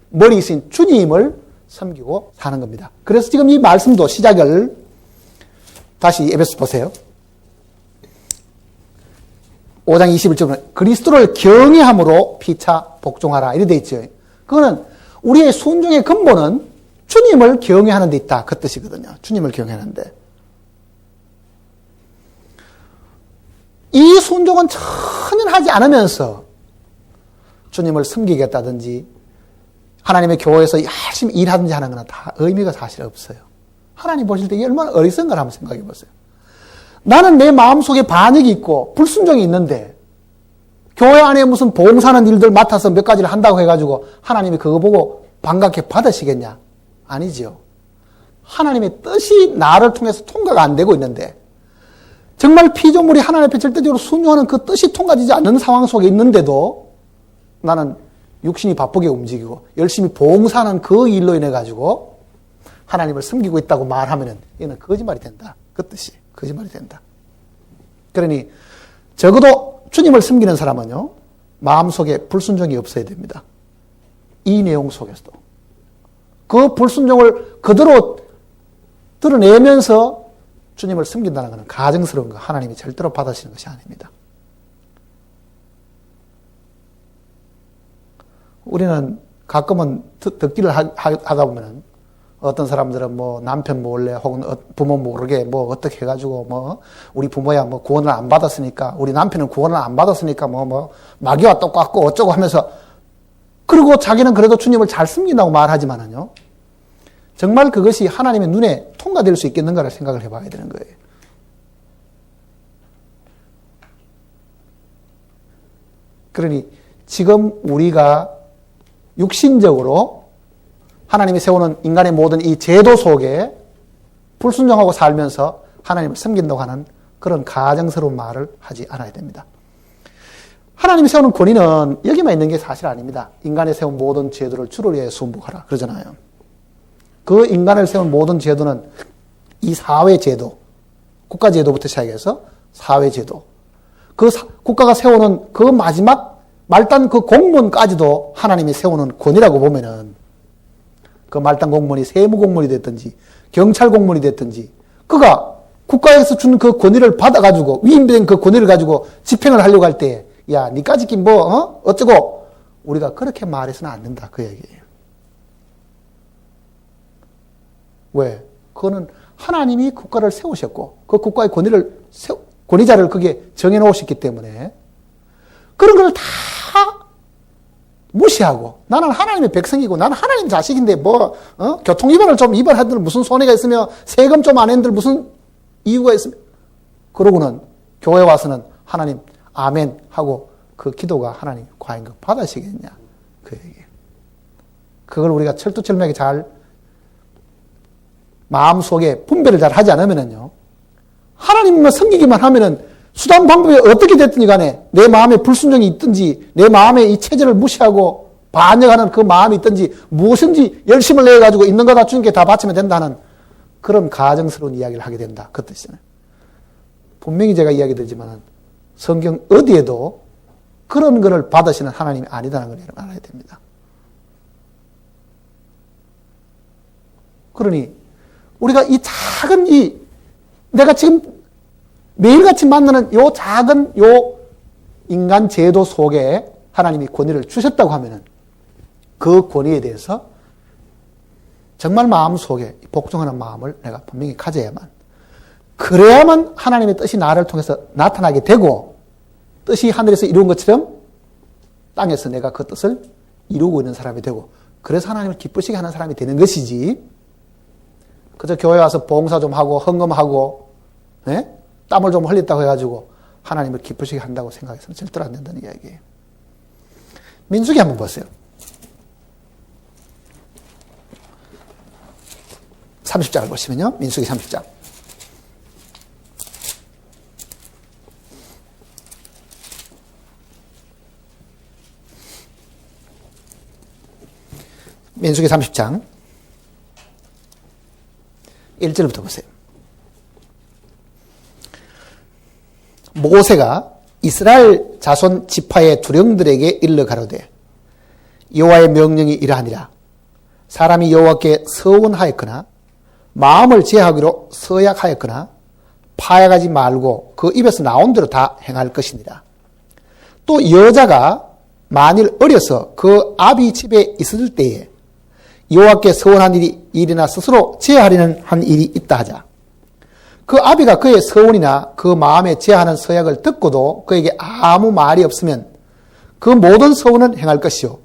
머리이신 주님을 섬기고 사는 겁니다. 그래서 지금 이 말씀도 시작을 다시 에베소 보세요. 5장 21절은 그리스도를 경외함으로 피차 복종하라 이렇게 되어 있죠. 그거는 우리의 순종의 근본은 주님을 경외하는 데 있다. 그 뜻이거든요. 주님을 경외하는데. 이 순종은 전혀 하지 않으면서 주님을 섬기겠다든지 하나님의 교회에서 열심히 일하든지 하는 건 다 의미가 사실 없어요. 하나님 보실 때 이게 얼마나 어리석은 걸 한번 생각해 보세요. 나는 내 마음속에 반역이 있고 불순종이 있는데 교회 안에 무슨 봉사하는 일들 맡아서 몇 가지를 한다고 해가지고 하나님이 그거 보고 반갑게 받으시겠냐? 아니죠. 하나님의 뜻이 나를 통해서 통과가 안 되고 있는데 정말 피조물이 하나님 앞에 절대적으로 순종하는 그 뜻이 통과되지 않는 상황 속에 있는데도 나는 육신이 바쁘게 움직이고 열심히 봉사하는 그 일로 인해 가지고 하나님을 섬기고 있다고 말하면은 이는 거짓말이 된다. 그 뜻이 거짓말이 된다. 그러니 적어도 주님을 섬기는 사람은요 마음속에 불순종이 없어야 됩니다. 이 내용 속에서도 그 불순종을 그대로 드러내면서 주님을 섬긴다는 것은 가증스러운 거 하나님이 절대로 받으시는 것이 아닙니다. 우리는 가끔은 듣기를 하다 보면은 어떤 사람들은 뭐 남편 몰래 혹은 부모 모르게 뭐 어떻게 해가지고 뭐 우리 부모야 뭐 구원을 안 받았으니까 우리 남편은 구원을 안 받았으니까 뭐 마귀와 똑같고 어쩌고 하면서 그리고 자기는 그래도 주님을 잘 섬긴다고 말하지만은요 정말 그것이 하나님의 눈에 통과될 수 있겠는가를 생각을 해봐야 되는 거예요. 그러니 지금 우리가 육신적으로 하나님이 세우는 인간의 모든 이 제도 속에 불순종하고 살면서 하나님을 섬긴다고 하는 그런 가정스러운 말을 하지 않아야 됩니다. 하나님이 세우는 권위는 여기만 있는 게 사실 아닙니다. 인간이 세운 모든 제도를 주를 위해 순복하라 그러잖아요. 그 인간을 세운 모든 제도는 이 사회 제도, 국가 제도부터 시작해서 사회 제도, 그 국가가 세우는 그 마지막 말단 그 공무원까지도 하나님이 세우는 권위라고 보면은 그 말단 공무원이 세무 공무원이 됐든지 경찰 공무원이 됐든지 그가 국가에서 주는 그 권위를 받아가지고 위임된 그 권위를 가지고 집행을 하려고 할 때 야 니까짓 뭐 어쩌고 우리가 그렇게 말해서는 안 된다 그 얘기예요. 왜? 그거는 하나님이 국가를 세우셨고 그 국가의 권위자를 그게 정해놓으셨기 때문에 그런 걸 다 무시하고 나는 하나님의 백성이고 나는 하나님 자식인데 교통위반을 좀 위반하든 무슨 손해가 있으며 세금 좀 안 낸들 무슨 이유가 있으며 그러고는 교회 와서는 하나님 아멘 하고 그 기도가 하나님 과연 그 받으시겠냐 그 얘기예요. 그걸 우리가 철두철미하게 잘 마음속에 분별을 잘 하지 않으면은요 하나님만 섬기기만 하면은 수단 방법이 어떻게 됐든지 간에 내 마음에 불순종이 있든지 내 마음에 이 체제를 무시하고 반역하는 그 마음이 있든지 무엇인지 열심을 내가지고 있는 거 다 주님께 다 바치면 된다는 그런 가정스러운 이야기를 하게 된다. 그 뜻이잖아요. 분명히 제가 이야기 드리지만 성경 어디에도 그런 것을 받으시는 하나님이 아니다는 걸 알아야 됩니다. 그러니 우리가 이 작은 내가 지금 매일같이 만나는 요 작은 요 인간 제도 속에 하나님이 권위를 주셨다고 하면은 그 권위에 대해서 정말 마음속에 복종하는 마음을 내가 분명히 가져야만 그래야만 하나님의 뜻이 나를 통해서 나타나게 되고 뜻이 하늘에서 이룬 것처럼 땅에서 내가 그 뜻을 이루고 있는 사람이 되고 그래서 하나님을 기쁘시게 하는 사람이 되는 것이지 그저 교회 와서 봉사 좀 하고 헌금하고 네? 땀을 좀 흘렸다고 해가지고 하나님을 기쁘시게 한다고 생각해서는 절대로 안 된다는 이야기예요. 민수기 한번 보세요. 30장을 보시면요. 민수기 30장. 민수기 30장 1절부터 보세요. 모세가 이스라엘 자손 지파의 두령들에게 일러 가로되 여호와의 명령이 이러하니라. 사람이 여호와께 서원하였거나 마음을 제하기로 서약하였거나 파약하지 말고 그 입에서 나온 대로 다 행할 것이니라. 또 여자가 만일 어려서 그 아비 집에 있을 때에 여호와께 서원한 일이나 스스로 제하려는 한 일이 있다 하자. 그 아비가 그의 서원이나 그 마음에 제하는 서약을 듣고도 그에게 아무 말이 없으면 그 모든 서원은 행할 것이요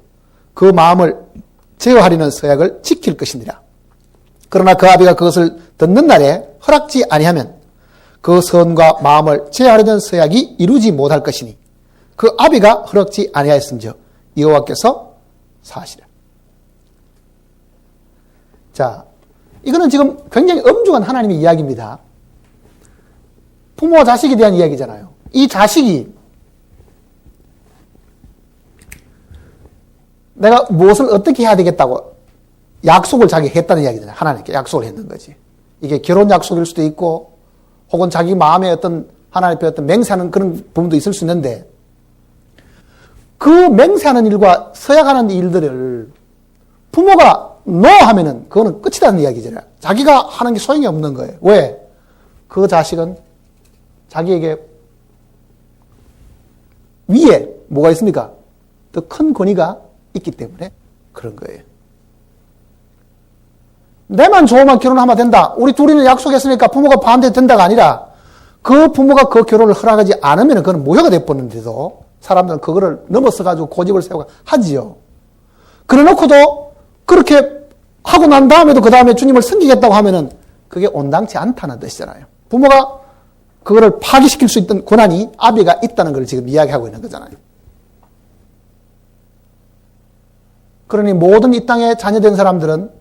그 마음을 제어하려는 서약을 지킬 것이니라. 그러나 그 아비가 그것을 듣는 날에 허락지 아니하면 그 서원과 마음을 제어하려는 서약이 이루지 못할 것이니 그 아비가 허락지 아니하였음즉 여호와께서 사하시라. 자, 이거는 지금 굉장히 엄중한 하나님의 이야기입니다. 부모와 자식에 대한 이야기잖아요. 이 자식이 내가 무엇을 어떻게 해야 되겠다고 약속을 자기 했다는 이야기잖아요. 하나님께 약속을 했는 거지. 이게 결혼 약속일 수도 있고 혹은 자기 마음에 어떤 하나님께 어떤 맹세하는 그런 부분도 있을 수 있는데 그 맹세하는 일과 서약하는 일들을 부모가 no 하면은 그거는 끝이라는 이야기잖아요. 자기가 하는 게 소용이 없는 거예요. 왜? 그 자식은 자기에게 위에 뭐가 있습니까? 더 큰 권위가 있기 때문에 그런 거예요. 내만 좋으면 결혼하면 된다. 우리 둘이는 약속했으니까 부모가 반대된다가 아니라 그 부모가 그 결혼을 허락하지 않으면 그건 모욕가 돼버리는데도 사람들은 그거를 넘어서가지고 고집을 세우고 하지요. 그래 놓고도 그렇게 하고 난 다음에도 그 다음에 주님을 섬기겠다고 하면은 그게 온당치 않다는 뜻이잖아요. 부모가 그거를 파기시킬 수 있던 권한이 아비가 있다는 걸 지금 이야기하고 있는 거잖아요. 그러니 모든 이 땅에 자녀된 사람들은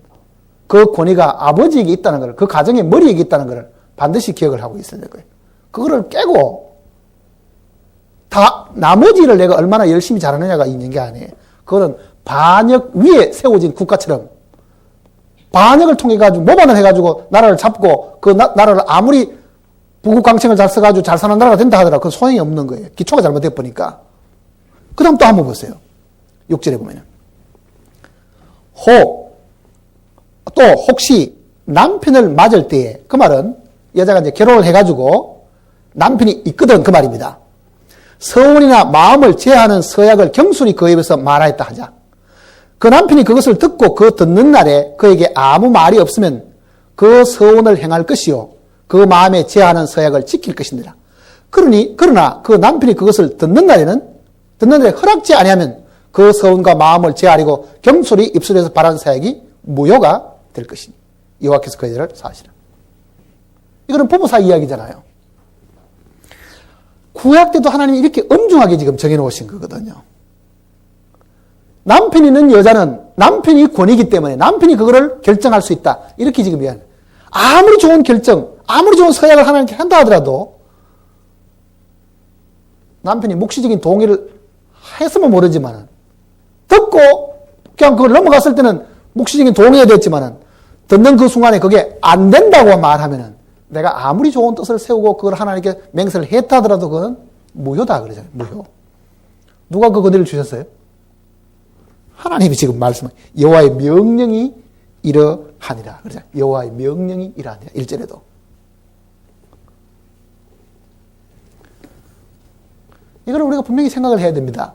그 권위가 아버지에게 있다는 걸, 그 가정의 머리에게 있다는 걸 반드시 기억을 하고 있어야 될 거예요. 그거를 깨고 다 나머지를 내가 얼마나 열심히 잘하느냐가 있는 게 아니에요. 그거는 반역 위에 세워진 국가처럼 반역을 통해 가지고 모반을 해가지고 나라를 잡고 그 나라를 아무리 부국강청을 잘 써가지고 잘 사는 나라가 된다 하더라도 그건 소용이 없는 거예요. 기초가 잘못돼 보니까. 그 다음 또 한번 보세요. 6절에 보면은 또 혹시 남편을 맞을 때에 그 말은 여자가 이제 결혼을 해가지고 남편이 있거든 그 말입니다. 서원이나 마음을 제하는 서약을 경솔히 그 입에서 말하였다 하자. 그 남편이 그것을 듣고 그 듣는 날에 그에게 아무 말이 없으면 그 서원을 행할 것이요 그 마음에 제하는 서약을 지킬 것입니다. 그러나 그 남편이 그것을 듣는 날에 허락지 아니하면 그 서원과 마음을 제하리고 경솔히 입술에서 발한 서약이 무효가 될 것이니 여호와께서 그 여자를 사하시라. 이거는 부부 사이 이야기잖아요. 구약 때도 하나님이 이렇게 엄중하게 지금 정해놓으신 거거든요. 남편이 있는 여자는 남편이 권위이기 때문에 남편이 그거를 결정할 수 있다. 이렇게 지금 이야기해요. 아무리 좋은 결정, 아무리 좋은 서약을 하나님께 한다 하더라도 남편이 묵시적인 동의를 했으면 모르지만 듣고 그냥 그걸 넘어갔을 때는 묵시적인 동의가 됐지만 듣는 그 순간에 그게 안 된다고 말하면은 내가 아무리 좋은 뜻을 세우고 그걸 하나님께 맹세를 했다 하더라도 그건 무효다 그러잖아요. 무효. 누가 그 권위를 주셨어요? 하나님이 지금 말씀하신 여호와의 명령이 이러하니라. 그러잖아요. 여호와의 명령이 이러하니라. 1절에도. 이걸 우리가 분명히 생각을 해야 됩니다.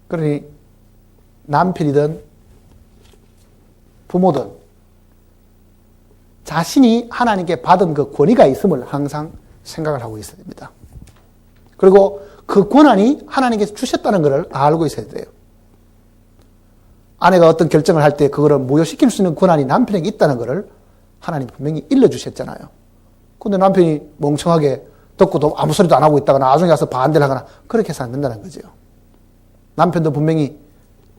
그러니 남편이든 부모든 자신이 하나님께 받은 그 권위가 있음을 항상 생각을 하고 있어야 됩니다. 그리고 그 권한이 하나님께서 주셨다는 것을 알고 있어야 돼요. 아내가 어떤 결정을 할 때 그거를 무효시킬 수 있는 권한이 남편에게 있다는 것을 하나님 분명히 일러주셨잖아요. 근데 남편이 멍청하게 듣고도 아무 소리도 안 하고 있다거나 나중에 가서 반대를 하거나 그렇게 해서 안 된다는 거죠. 남편도 분명히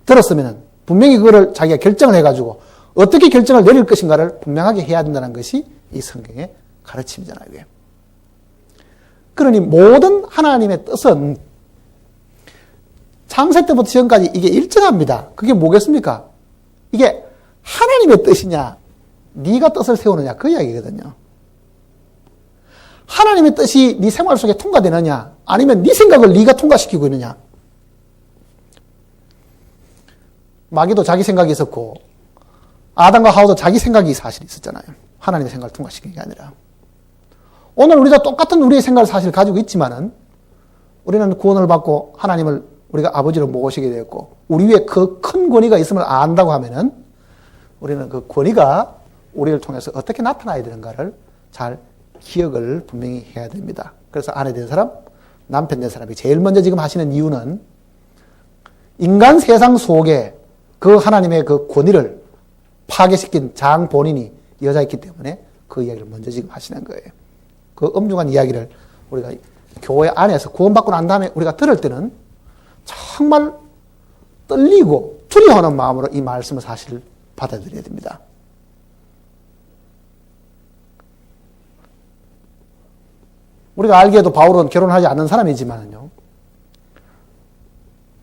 들었으면 분명히 그거를 자기가 결정을 해가지고 어떻게 결정을 내릴 것인가를 분명하게 해야 된다는 것이 이 성경의 가르침이잖아요. 이게. 그러니 모든 하나님의 뜻은 창세 때부터 지금까지 이게 일정합니다. 그게 뭐겠습니까? 이게 하나님의 뜻이냐, 네가 뜻을 세우느냐 그 이야기거든요. 하나님의 뜻이 네 생활 속에 통과되느냐, 아니면 네 생각을 네가 통과시키고 있느냐. 마귀도 자기 생각이 있었고 아담과 하와도 자기 생각이 사실 있었잖아요. 하나님의 생각을 통과시키는 게 아니라. 오늘 우리도 똑같은 우리의 생각을 사실 가지고 있지만은 우리는 구원을 받고 하나님을 우리가 아버지로 모시게 되었고 우리 위에 그 큰 권위가 있음을 안다고 하면은 우리는 그 권위가 우리를 통해서 어떻게 나타나야 되는가를 잘 기억을 분명히 해야 됩니다. 그래서 아내 된 사람, 남편 된 사람이 제일 먼저 지금 하시는 이유는 인간 세상 속에 그 하나님의 그 권위를 파괴시킨 장 본인이 여자였기 때문에 그 이야기를 먼저 지금 하시는 거예요. 그 엄중한 이야기를 우리가 교회 안에서 구원받고 난 다음에 우리가 들을 때는 정말 떨리고 두려워하는 마음으로 이 말씀을 사실 받아들여야 됩니다. 우리가 알기에도 바울은 결혼하지 않는 사람이지만요.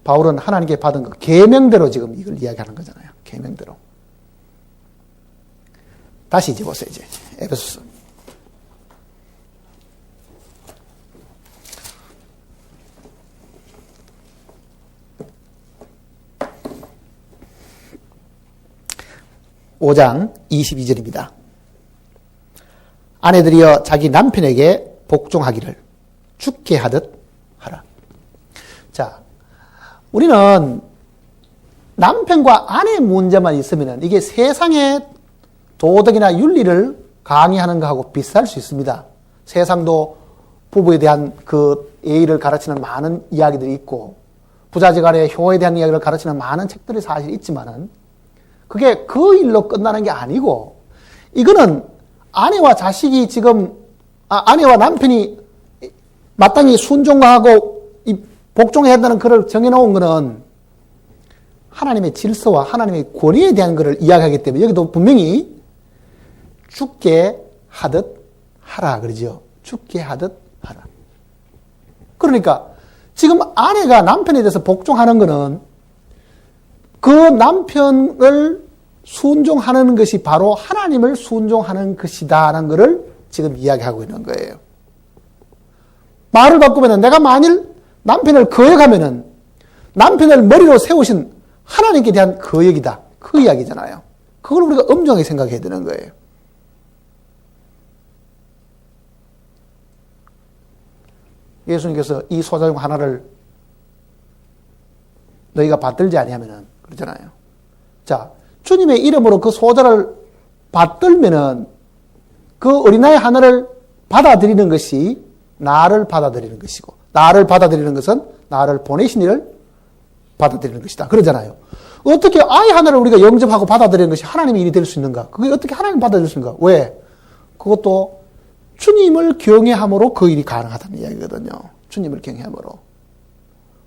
바울은 하나님께 받은 그 계명대로 지금 이걸 이야기하는 거잖아요. 계명대로. 다시 이제 보세요. 이제 에베소서. (5장) 22절입니다. 아내들이여 자기 남편에게 복종하기를 죽게 하듯 하라. 자, 우리는 남편과 아내 문제만 있으면 이게 세상의 도덕이나 윤리를 강의하는 것하고 비슷할 수 있습니다. 세상도 부부에 대한 그 예의를 가르치는 많은 이야기들이 있고 부자지간의 효에 대한 이야기를 가르치는 많은 책들이 사실 있지만은 그게 그 일로 끝나는 게 아니고 이거는 아내와 자식이 지금 아내와 남편이 마땅히 순종하고 복종해야 한다는 것을 정해놓은 것은 하나님의 질서와 하나님의 권위에 대한 것을 이야기하기 때문에 여기도 분명히 죽게 하듯 하라 그러죠. 죽게 하듯 하라. 그러니까 지금 아내가 남편에 대해서 복종하는 것은 그 남편을 순종하는 것이 바로 하나님을 순종하는 것이다라는 것을 지금 이야기하고 있는 거예요. 말을 바꾸면 내가 만일 남편을 거역하면은 남편을 머리로 세우신 하나님께 대한 거역이다. 그 이야기잖아요. 그걸 우리가 엄중하게 생각해야 되는 거예요. 예수님께서 이 소자 중 하나를 너희가 받들지 아니하면은 그러잖아요. 자, 주님의 이름으로 그 소자를 받들면은 그 어린아이 하나를 받아들이는 것이 나를 받아들이는 것이고 나를 받아들이는 것은 나를 보내신 이를 받아들이는 것이다. 그러잖아요. 어떻게 아이 하나를 우리가 영접하고 받아들이는 것이 하나님의 일이 될 수 있는가? 그게 어떻게 하나님 받아들일 수 있는가? 왜? 그것도 주님을 경외함으로 그 일이 가능하다는 이야기거든요. 주님을 경외함으로.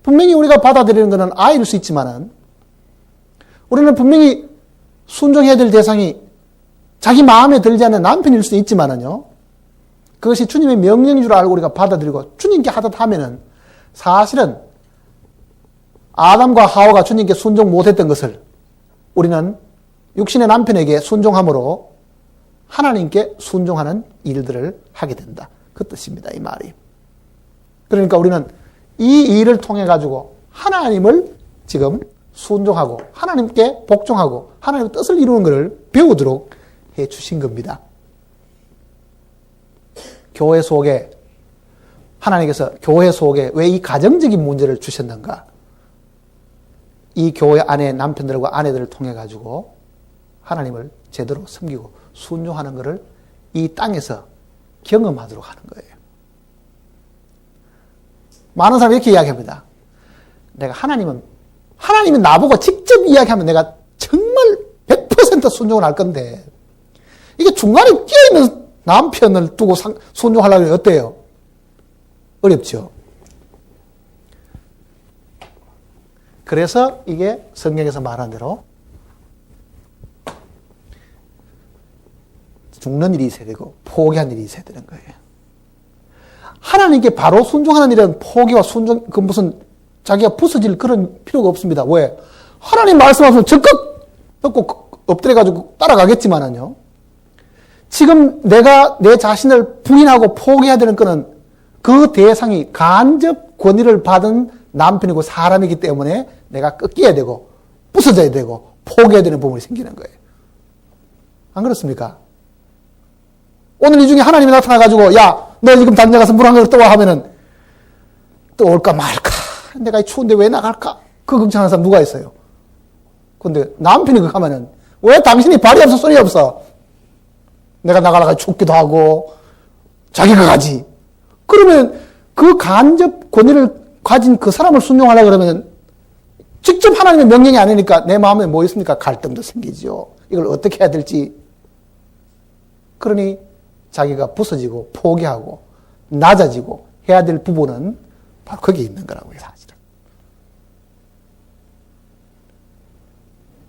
분명히 우리가 받아들이는 것은 아이일 수 있지만은 우리는 분명히 순종해야 될 대상이 자기 마음에 들지 않는 남편일 수도 있지만은요. 그것이 주님의 명령인 줄 알고 우리가 받아들이고 주님께 하듯 하면은 사실은 아담과 하와가 주님께 순종 못했던 것을 우리는 육신의 남편에게 순종함으로 하나님께 순종하는 일들을 하게 된다. 그 뜻입니다. 이 말이. 그러니까 우리는 이 일을 통해 가지고 하나님을 지금 순종하고 하나님께 복종하고 하나님의 뜻을 이루는 것을 배우도록 해 주신 겁니다. 교회 속에 하나님께서 교회 속에 왜 이 가정적인 문제를 주셨는가? 이 교회 안에 남편들과 아내들을 통해 가지고 하나님을 제대로 섬기고 순종하는 것을 이 땅에서 경험하도록 하는 거예요. 많은 사람이 이렇게 이야기합니다. 내가 하나님이 나보고 직접 이야기하면 내가 정말 100% 순종을 할 건데 이게 중간에 끼어있는 남편을 두고 순종하려면 어때요? 어렵죠. 그래서 이게 성경에서 말한 대로 죽는 일이 있어야 되고 포기한 일이 있어야 되는 거예요. 하나님께 바로 순종하는 일은 포기와 순종, 그 무슨 자기가 부서질 그런 필요가 없습니다. 왜? 하나님 말씀하시면 적극 듣고 엎드려가지고 따라가겠지만은요. 지금 내가 내 자신을 부인하고 포기해야 되는 거는 그 대상이 간접 권위를 받은 남편이고 사람이기 때문에 내가 꺾여야 되고 부서져야 되고 포기해야 되는 부분이 생기는 거예요. 안 그렇습니까? 오늘 이 중에 하나님이 나타나가지고 야, 너 지금 당장 가서 물 한 그릇 떠와 하면은 떠올까 말까? 내가 추운데 왜 나갈까? 그 걱정하는 사람 누가 있어요? 근데 남편이 그거 하면은 왜 당신이 발이 없어 소리 없어? 내가 나가다가 춥기도 하고 자기가 가지. 그러면 그 간접 권위를 가진 그 사람을 순종하려고 그러면 직접 하나님의 명령이 아니니까 내 마음에 뭐 있습니까? 갈등도 생기죠. 이걸 어떻게 해야 될지. 그러니 자기가 부서지고 포기하고 낮아지고 해야 될 부분은 바로 거기에 있는 거라고요, 사실은.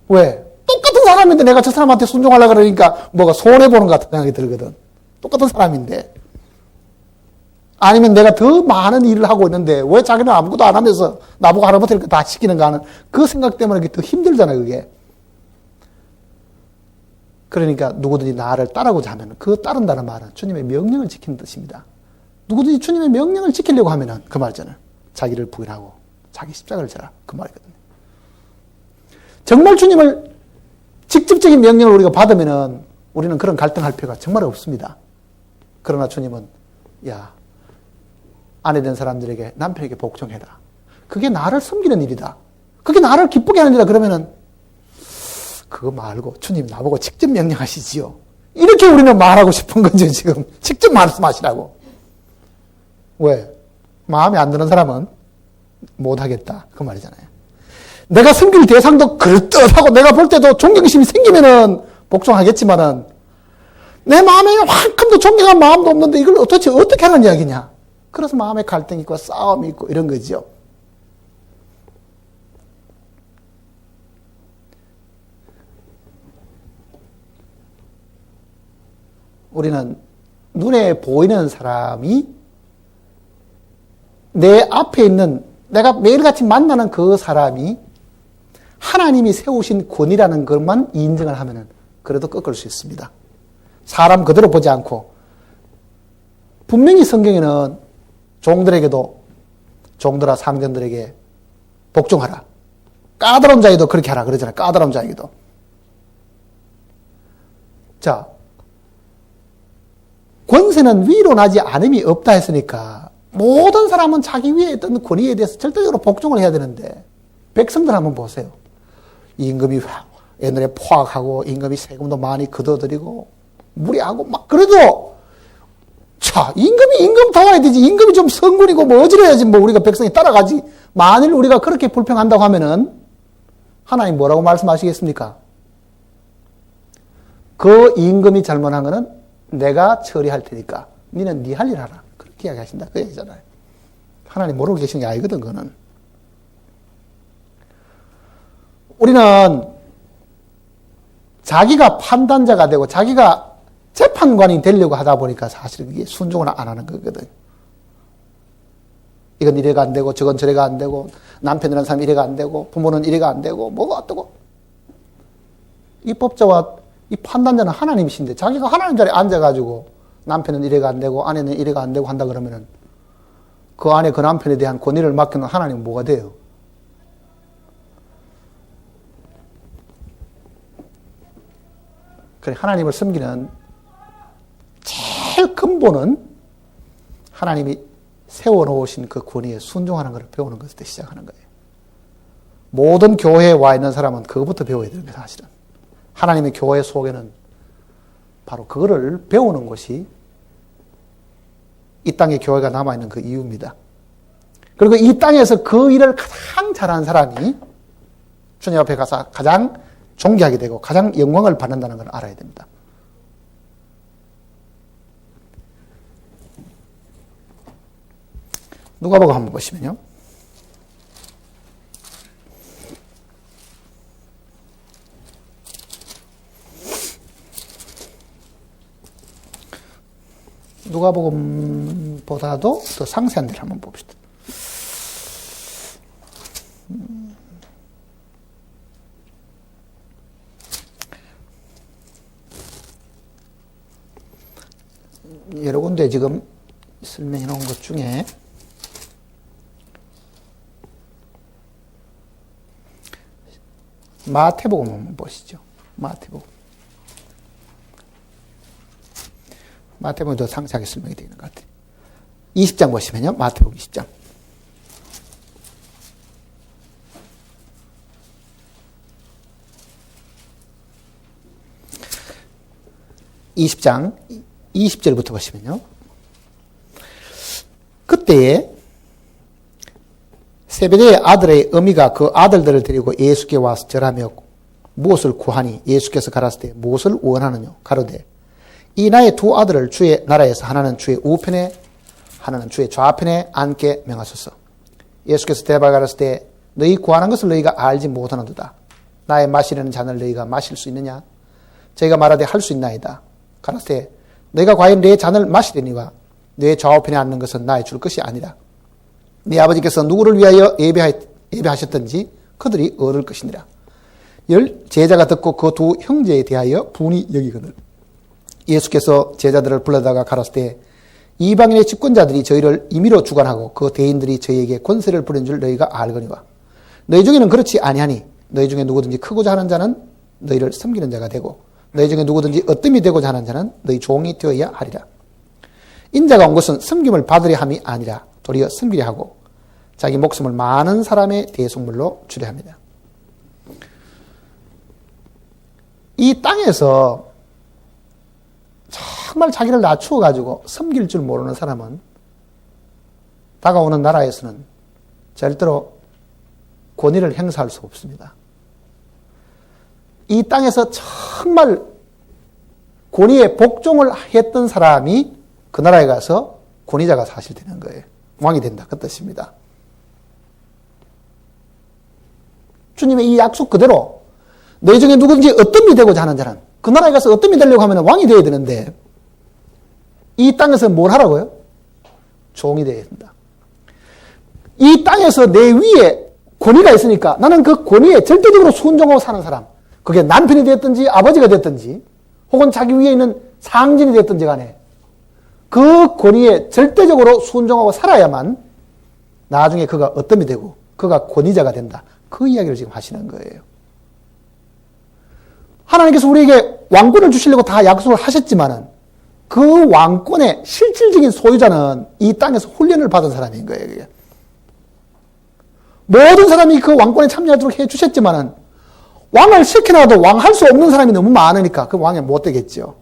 왜? 똑같은 사람인데 내가 저 사람한테 순종하려고 그러니까 뭐가 손해보는 것 같은 생각이 들거든. 똑같은 사람인데. 아니면 내가 더 많은 일을 하고 있는데 왜 자기는 아무것도 안 하면서 나보고 하다못해 이렇게 다 시키는가 하는 그 생각 때문에 그게 더 힘들잖아요, 그게. 그러니까 누구든지 나를 따르고자 하면 그 따른다는 말은 주님의 명령을 지키는 뜻입니다. 누구든지 주님의 명령을 지키려고 하면은 그 말이잖아요. 자기를 부인하고 자기 십자가를 져라. 그 말이거든요. 정말 주님을 직접적인 명령을 우리가 받으면은 우리는 그런 갈등할 필요가 정말 없습니다. 그러나 주님은 야, 아내 된 사람들에게 남편에게 복종해라. 그게 나를 섬기는 일이다. 그게 나를 기쁘게 하는 일이다. 그러면은 그거 말고 주님 나보고 직접 명령하시지요. 이렇게 우리는 말하고 싶은 거죠, 지금. 직접 말씀하시라고. 왜? 마음에 안 드는 사람은 못하겠다. 그 말이잖아요. 내가 섬길 대상도 그럴듯하고 내가 볼 때도 존경심이 생기면은 복종하겠지만은 내 마음에 한큼도 존경한 마음도 없는데 이걸 도대체 어떻게 하는 이야기냐. 그래서 마음에 갈등이 있고 싸움이 있고 이런 거죠. 우리는 눈에 보이는 사람이 내 앞에 있는 내가 매일같이 만나는 그 사람이 하나님이 세우신 권위라는 것만 인정을 하면은 그래도 꺾을 수 있습니다. 사람 그대로 보지 않고 분명히 성경에는 종들에게도 종들아 상전들에게 복종하라. 까다로운 자에도 그렇게 하라 그러잖아요. 까다로운 자에게도. 자, 권세는 위로 나지 않음이 없다 했으니까 모든 사람은 자기 위에 있던 권위에 대해서 절대적으로 복종을 해야 되는데 백성들 한번 보세요. 임금이 옛날에 포악하고 임금이 세금도 많이 걷어들이고 무리하고 막 그래도 자 임금이 임금 도와야 되지. 임금이 좀 성군이고 뭐 어지러야지 뭐 우리가 백성이 따라가지. 만일 우리가 그렇게 불평한다고 하면은 하나님 뭐라고 말씀하시겠습니까? 그 임금이 잘못한 거는 내가 처리할 테니까 니는 네 할 일 하라. 그렇게 이야기하신다. 그 얘기잖아요. 하나님 모르고 계시는 게 아니거든, 그거는. 우리는 자기가 판단자가 되고 자기가 재판관이 되려고 하다 보니까 사실 그게 순종을 안 하는 거거든. 이건 이래가 안 되고 저건 저래가 안 되고 남편이라는 사람이 이래가 안 되고 부모는 이래가 안 되고 뭐가 어떠고. 이 법자와 이 판단자는 하나님이신데 자기가 하나님 자리에 앉아가지고 남편은 이래가 안 되고 아내는 이래가 안 되고 한다 그러면은 그 아내 그 남편에 대한 권위를 맡기는 하나님은 뭐가 돼요? 그래, 하나님을 섬기는 제일 근본은 하나님이 세워놓으신 그 권위에 순종하는 것을 배우는 것부터 시작하는 거예요. 모든 교회에 와 있는 사람은 그것부터 배워야 되는 거예요, 사실은. 하나님의 교회 속에는 바로 그거를 배우는 것이 이 땅에 교회가 남아있는 그 이유입니다. 그리고 이 땅에서 그 일을 가장 잘하는 사람이 주님 앞에 가서 가장 존귀하게 되고 가장 영광을 받는다는 걸 알아야 됩니다. 누가복음 한번 보시면요. 누가복음보다도 더 상세한 데를 한번 봅시다. 여러 군데 지금 설명해 놓은 것 중에 마태복음 한번 보시죠. 마태복음이 더 상세하게 설명이 되어 있는 것 같아요. 20장 보시면요. 마태복음 20장. 20장 20절부터 보시면요. 그때에 세베대의 아들의 어미가 그 아들들을 데리고 예수께 와서 절하며 무엇을 구하니 예수께서 가라사대 무엇을 원하느냐 가로되 이 나의 두 아들을 주의 나라에서 하나는 주의 우편에 하나는 주의 좌편에 앉게 명하소서. 예수께서 대답하여 가라사대 너희 구하는 것을 너희가 알지 못하는도다. 나의 마시려는 잔을 너희가 마실 수 있느냐? 저희가 말하되 할 수 있나이다. 가라사대 너희가 과연 내 잔을 마시려니와 내 좌우편에 앉는 것은 나의 줄 것이 아니라 네 아버지께서 누구를 위하여 예배하셨든지 그들이 얻을 것이니라. 열 제자가 듣고 그 두 형제에 대하여 분이 여기거늘 예수께서 제자들을 불러다가 가라사대 이방인의 집권자들이 저희를 임의로 주관하고 그 대인들이 저희에게 권세를 부린 줄 너희가 알거니와 너희 중에는 그렇지 아니하니 너희 중에 누구든지 크고자 하는 자는 너희를 섬기는 자가 되고 너희 중에 누구든지 어뜸이 되고자 하는 자는 너희 종이 되어야 하리라. 인자가 온 것은 섬김을 받으려 함이 아니라 도리어 섬기려 하고 자기 목숨을 많은 사람의 대속물로 주려 합니다. 이 땅에서 정말 자기를 낮추어 가지고 섬길 줄 모르는 사람은 다가오는 나라에서는 절대로 권위를 행사할 수 없습니다. 이 땅에서 정말 권위에 복종을 했던 사람이 그 나라에 가서 권위자가 사실 되는 거예요. 왕이 된다 그 뜻입니다. 주님의 이 약속 그대로 너희 중에 누구든지 어떤 이 되고자 하는 자는 그 나라에 가서 어떤 이 되려고 하면 왕이 되어야 되는데 이 땅에서 뭘 하라고요? 종이 되어야 된다. 이 땅에서 내 위에 권위가 있으니까 나는 그 권위에 절대적으로 순종하고 사는 사람, 그게 남편이 됐든지 아버지가 됐든지 혹은 자기 위에 있는 상진이 됐든지 간에 그 권위에 절대적으로 순종하고 살아야만 나중에 그가 어떤이 되고 그가 권위자가 된다. 그 이야기를 지금 하시는 거예요. 하나님께서 우리에게 왕권을 주시려고 다 약속을 하셨지만은 그 왕권의 실질적인 소유자는 이 땅에서 훈련을 받은 사람인 거예요. 그게. 모든 사람이 그 왕권에 참여하도록 해주셨지만은 왕을 시켜놔도 왕할 수 없는 사람이 너무 많으니까 그 왕이 못 되겠죠.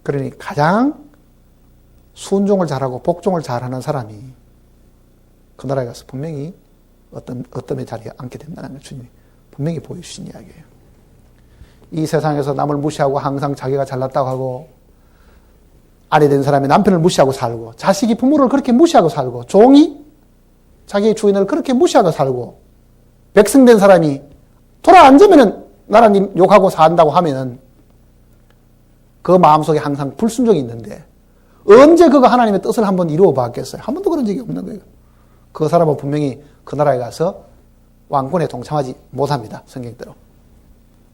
그러니 가장 순종을 잘하고 복종을 잘하는 사람이 그 나라에 가서 분명히 어떤 자리에 앉게 된다는 걸 주님이 분명히 보여주신 이야기예요. 이 세상에서 남을 무시하고 항상 자기가 잘났다고 하고 아내 된 사람이 남편을 무시하고 살고 자식이 부모를 그렇게 무시하고 살고 종이 자기의 주인을 그렇게 무시하고 살고 백성된 사람이 돌아앉으면은 나라님 욕하고 산다고 하면은 그 마음속에 항상 불순종이 있는데 언제 그가 하나님의 뜻을 한번 이루어 봤겠어요? 한 번도 그런 적이 없는 거예요. 그 사람은 분명히 그 나라에 가서 왕권에 동참하지 못합니다. 성경대로.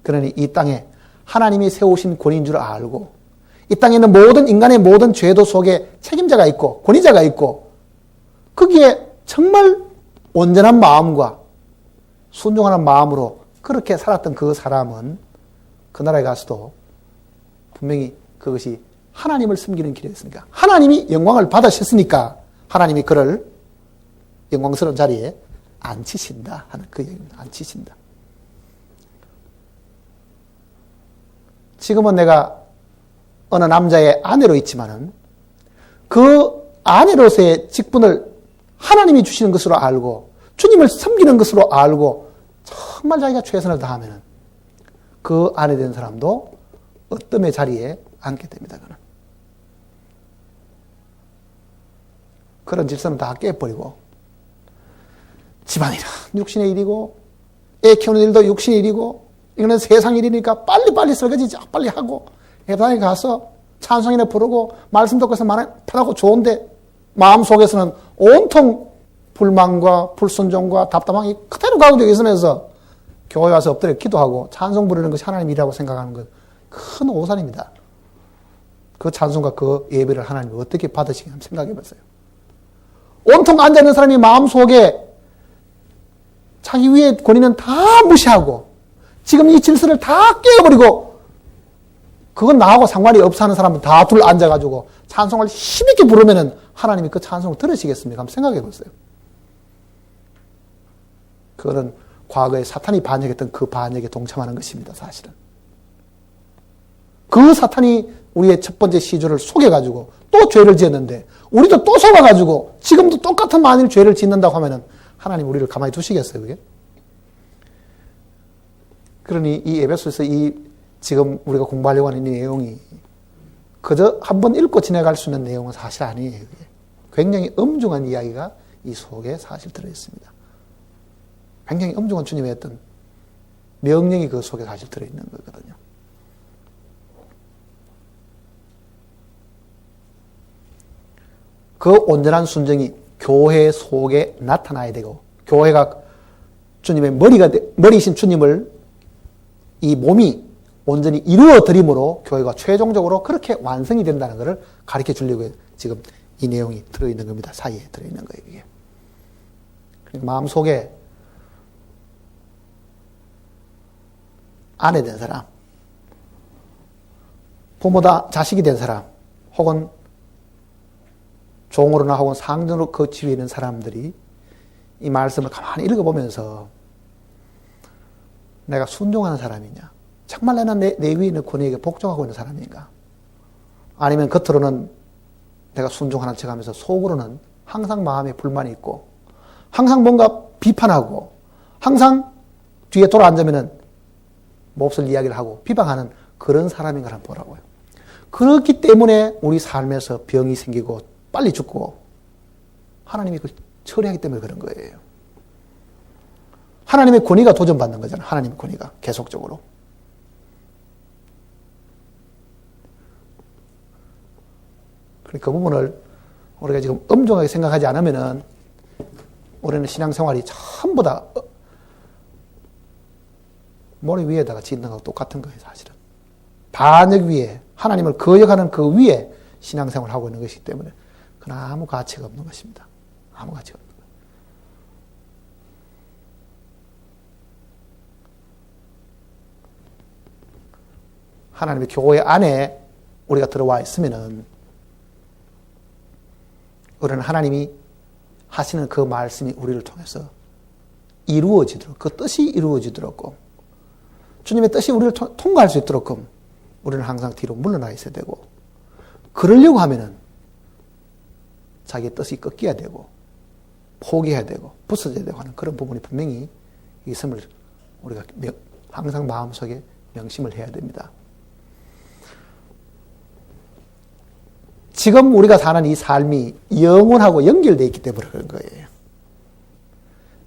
그러니 이 땅에 하나님이 세우신 권위인 줄 알고 이 땅에 있는 모든 인간의 모든 죄도 속에 책임자가 있고 권위자가 있고 거기에 정말 온전한 마음과 순종하는 마음으로 그렇게 살았던 그 사람은 그 나라에 가서도 분명히 그것이 하나님을 섬기는 길이었으니까 하나님이 영광을 받으셨으니까 하나님이 그를 영광스러운 자리에 앉히신다 하는 그 얘기입니다. 앉히신다. 지금은 내가 어느 남자의 아내로 있지만은 그 아내로서의 직분을 하나님이 주시는 것으로 알고 주님을 섬기는 것으로 알고 정말 자기가 최선을 다하면은 그 아내 된 사람도 어떤 자리에 앉게 됩니다. 그런 질서는 다 깨버리고 집안이라 육신의 일이고 애 키우는 일도 육신의 일이고 이거는 세상 일이니까 빨리빨리 설거지 빨리 하고 예배당에 가서 찬송이나 부르고 말씀 듣고 해서 편하고 좋은데 마음속에서는 온통 불만과 불순종과 답답함이 그대로 가운데 있으면서 교회 와서 엎드려 기도하고 찬송 부르는 것이 하나님 일이라고 생각하는 것 큰 오산입니다. 그 찬송과 그 예배를 하나님이 어떻게 받으시겠냐 한번 생각해 보세요. 온통 앉아있는 사람이 마음속에 자기 위에 권위는 다 무시하고 지금 이 질서를 다 깨어버리고 그건 나하고 상관이 없어 하는 사람은 다 둘 앉아가지고 찬송을 힘있게 부르면은 하나님이 그 찬송을 들으시겠습니까? 한번 생각해 보세요. 그거는 과거에 사탄이 반역했던 그 반역에 동참하는 것입니다, 사실은. 그 사탄이 우리의 첫 번째 시조를 속여가지고 또 죄를 지었는데 우리도 또 속아가지고 지금도 똑같은 만일 죄를 짓는다고 하면은 하나님 우리를 가만히 두시겠어요, 그게? 그러니 이 에베소에서 이 지금 우리가 공부하려고 하는 이 내용이 그저 한번 읽고 지나갈 수 있는 내용은 사실 아니에요. 그게. 굉장히 엄중한 이야기가 이 속에 사실 들어있습니다. 굉장히 엄중한 주님의 어떤 명령이 그 속에 사실 들어있는 거거든요. 그 온전한 순종이 교회 속에 나타나야 되고 교회가 주님의 머리이신 주님을 이 몸이 온전히 이루어 드림으로 교회가 최종적으로 그렇게 완성이 된다는 것을 가르쳐 주려고 지금 이 내용이 들어있는 겁니다. 사이에 들어있는 거예요. 이게. 마음속에 아내 된 사람, 부모다 자식이 된 사람, 혹은 종으로나 혹은 상전으로 그 지위에 있는 사람들이 이 말씀을 가만히 읽어보면서 내가 순종하는 사람이냐? 정말 나는 내 위에 있는 권위에게 복종하고 있는 사람인가? 아니면 겉으로는 내가 순종하는 척하면서 속으로는 항상 마음에 불만이 있고 항상 뭔가 비판하고 항상 뒤에 돌아앉으면은 몹쓸 이야기를 하고 비방하는 그런 사람인가 한번 보라고요. 그렇기 때문에 우리 삶에서 병이 생기고 빨리 죽고 하나님이 그걸 처리하기 때문에 그런 거예요. 하나님의 권위가 도전받는 거잖아요. 하나님의 권위가 계속적으로. 그러니까 그 부분을 우리가 지금 엄중하게 생각하지 않으면은 우리는 신앙생활이 전부 다 머리 위에다가 짓는 거하고 똑같은 거예요, 사실은. 반역 위에, 하나님을 거역하는 그 위에 신앙생활을 하고 있는 것이기 때문에 그건 아무 가치가 없는 것입니다. 아무 가치가 없는 거예요. 하나님의 교회 안에 우리가 들어와 있으면은 우리는 하나님이 하시는 그 말씀이 우리를 통해서 이루어지도록, 그 뜻이 이루어지도록 주님의 뜻이 우리를 통과할 수 있도록 우리는 항상 뒤로 물러나 있어야 되고 그러려고 하면은 자기의 뜻이 꺾여야 되고 포기해야 되고 부서져야 되고 하는 그런 부분이 분명히 있음을 우리가 항상 마음속에 명심을 해야 됩니다. 지금 우리가 사는 이 삶이 영혼하고 연결되어 있기 때문에 그런 거예요.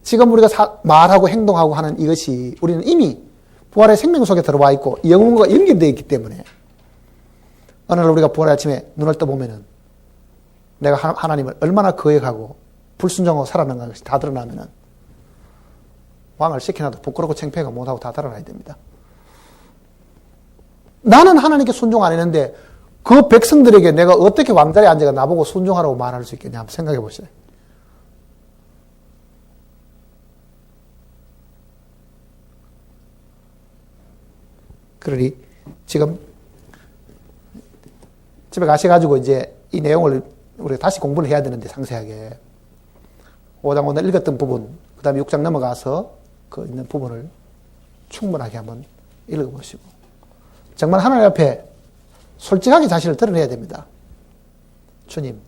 지금 우리가 말하고 행동하고 하는 이것이 우리는 이미 부활의 생명 속에 들어와 있고 영혼과 연결되어 있기 때문에 어느 날 우리가 부활의 아침에 눈을 떠보면은 내가 하나님을 얼마나 거역하고 불순종하고 살아난 것이 다 드러나면은 왕을 시켜놔도 부끄럽고 창피하고 못하고 다 드러나야 됩니다. 나는 하나님께 순종 안 했는데 그 백성들에게 내가 어떻게 왕자리에 앉아가 나보고 순종하라고 말할 수 있겠냐 한번 생각해 보세요. 그러니 지금 집에 가셔가지고 이제 이 내용을 우리가 다시 공부를 해야 되는데 상세하게 5장 오늘 읽었던 부분 그 다음에 6장 넘어가서 그 있는 부분을 충분하게 한번 읽어보시고 정말 하나님 앞에 솔직하게 자신을 드러내야 됩니다. 주님,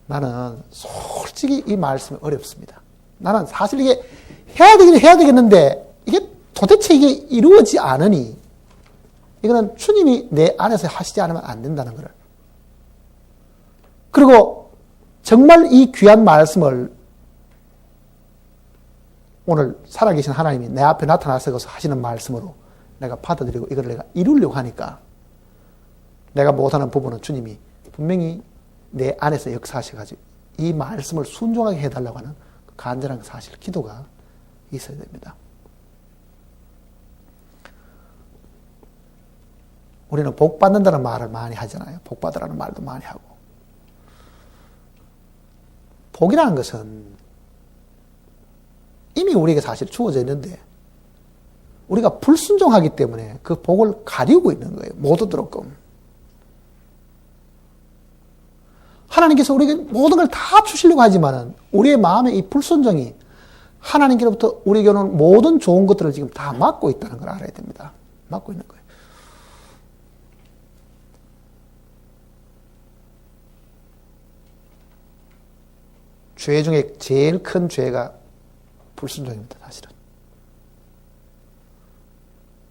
나는 솔직히 이 말씀이 어렵습니다. 나는 사실 이게 해야 되긴 해야 되겠는데 이게 도대체 이게 이루어지지 않으니 이거는 주님이 내 안에서 하시지 않으면 안 된다는 거를. 그리고 정말 이 귀한 말씀을 오늘 살아계신 하나님이 내 앞에 나타나서 하시는 말씀으로 내가 받아들이고 이걸 내가 이루려고 하니까 내가 못하는 부분은 주님이 분명히 내 안에서 역사하셔가지고 이 말씀을 순종하게 해달라고 하는 간절한 사실, 기도가 있어야 됩니다. 우리는 복 받는다는 말을 많이 하잖아요. 복 받으라는 말도 많이 하고. 복이라는 것은 이미 우리에게 사실 주어져 있는데 우리가 불순종하기 때문에 그 복을 가리우고 있는 거예요. 못 얻도록끔. 하나님께서 우리에게 모든 걸 다 주시려고 하지만은 우리의 마음의 이 불순종이 하나님께로부터 우리에게 오는 모든 좋은 것들을 지금 다 막고 있다는 걸 알아야 됩니다. 막고 있는 거예요. 죄 중에 제일 큰 죄가 불순종입니다, 사실은.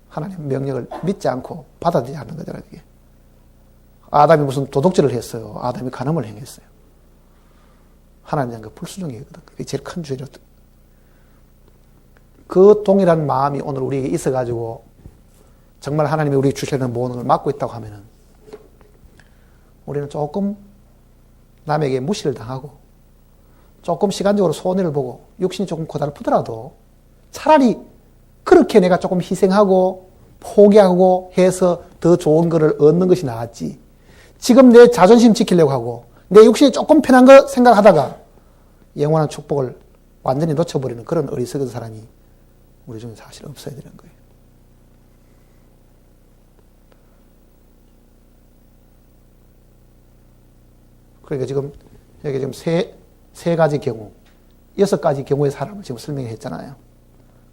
하나님의 명령을 믿지 않고 받아들이지 않는 거잖아요, 이게. 아담이 무슨 도둑질을 했어요. 아담이 간음을 행했어요. 하나님은 그 불순종이거든. 그게 제일 큰 죄죠. 그 동일한 마음이 오늘 우리에게 있어가지고 정말 하나님이 우리에게 주시는 모든 걸 막고 있다고 하면은 우리는 조금 남에게 무시를 당하고 조금 시간적으로 손해를 보고 육신이 조금 고달프더라도 차라리 그렇게 내가 조금 희생하고 포기하고 해서 더 좋은 거를 얻는 것이 나았지. 지금 내 자존심 지키려고 하고 내 육신이 조금 편한 거 생각하다가 영원한 축복을 완전히 놓쳐버리는 그런 어리석은 사람이 우리 중에 사실 없어야 되는 거예요. 그러니까 지금 여기 지금 세 가지 경우, 6가지 경우의 사람을 지금 설명했잖아요.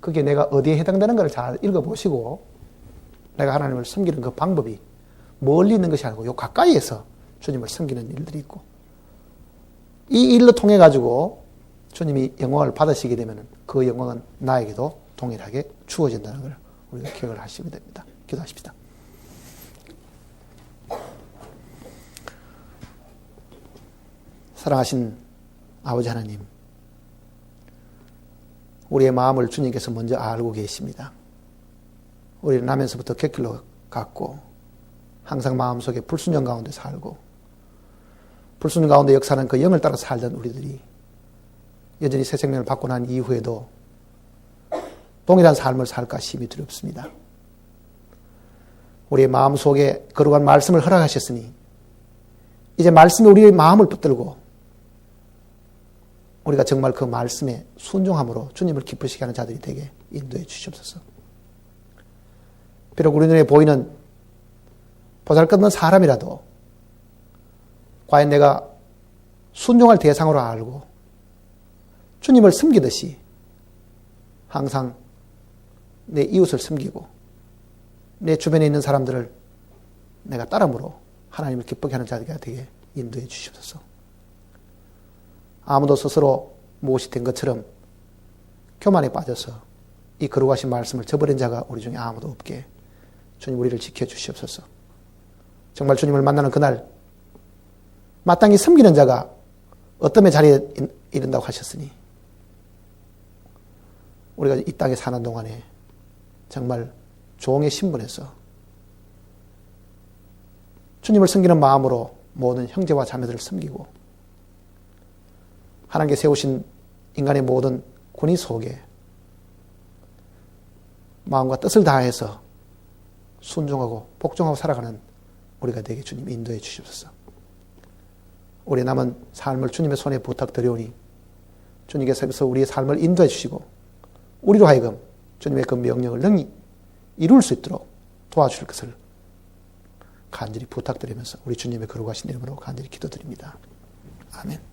그게 내가 어디에 해당되는 걸 잘 읽어보시고 내가 하나님을 섬기는 그 방법이 멀리 있는 것이 아니고 요 가까이에서 주님을 섬기는 일들이 있고 이 일로 통해 가지고 주님이 영광을 받으시게 되면 그 영광은 나에게도 동일하게 주어진다는 걸 우리가 기억을 하시면 됩니다. 기도하십시다. 사랑하신 아버지 하나님, 우리의 마음을 주님께서 먼저 알고 계십니다. 우리는 나면서부터 객길로 갔고 항상 마음속에 불순종 가운데 살고 불순종 가운데 역사는 그 영을 따라 살던 우리들이 여전히 새 생명을 받고 난 이후에도 동일한 삶을 살까 심히 두렵습니다. 우리의 마음속에 거룩한 말씀을 허락하셨으니 이제 말씀이 우리의 마음을 붙들고 우리가 정말 그 말씀에 순종함으로 주님을 기쁘시게 하는 자들이 되게 인도해 주시옵소서. 비록 우리 눈에 보이는 보잘것없는 사람이라도 과연 내가 순종할 대상으로 알고 주님을 섬기듯이 항상 내 이웃을 섬기고 내 주변에 있는 사람들을 내가 따름으로 하나님을 기쁘게 하는 자들이 되게 인도해 주시옵소서. 아무도 스스로 무엇이 된 것처럼 교만에 빠져서 이 거룩하신 말씀을 저버린 자가 우리 중에 아무도 없게 주님 우리를 지켜주시옵소서. 정말 주님을 만나는 그날 마땅히 섬기는 자가 어떤 자리에 이른다고 하셨으니 우리가 이 땅에 사는 동안에 정말 종의 신분에서 주님을 섬기는 마음으로 모든 형제와 자매들을 섬기고 하나님께 세우신 인간의 모든 군의 속에 마음과 뜻을 다해서 순종하고 복종하고 살아가는 우리가 되게 주님 인도해 주시옵소서. 우리 남은 삶을 주님의 손에 부탁드리오니 주님께서 우리의 삶을 인도해 주시고 우리로 하여금 주님의 그 명령을 능히 이룰 수 있도록 도와주실 것을 간절히 부탁드리면서 우리 주님의 거룩하신 이름으로 간절히 기도드립니다. 아멘.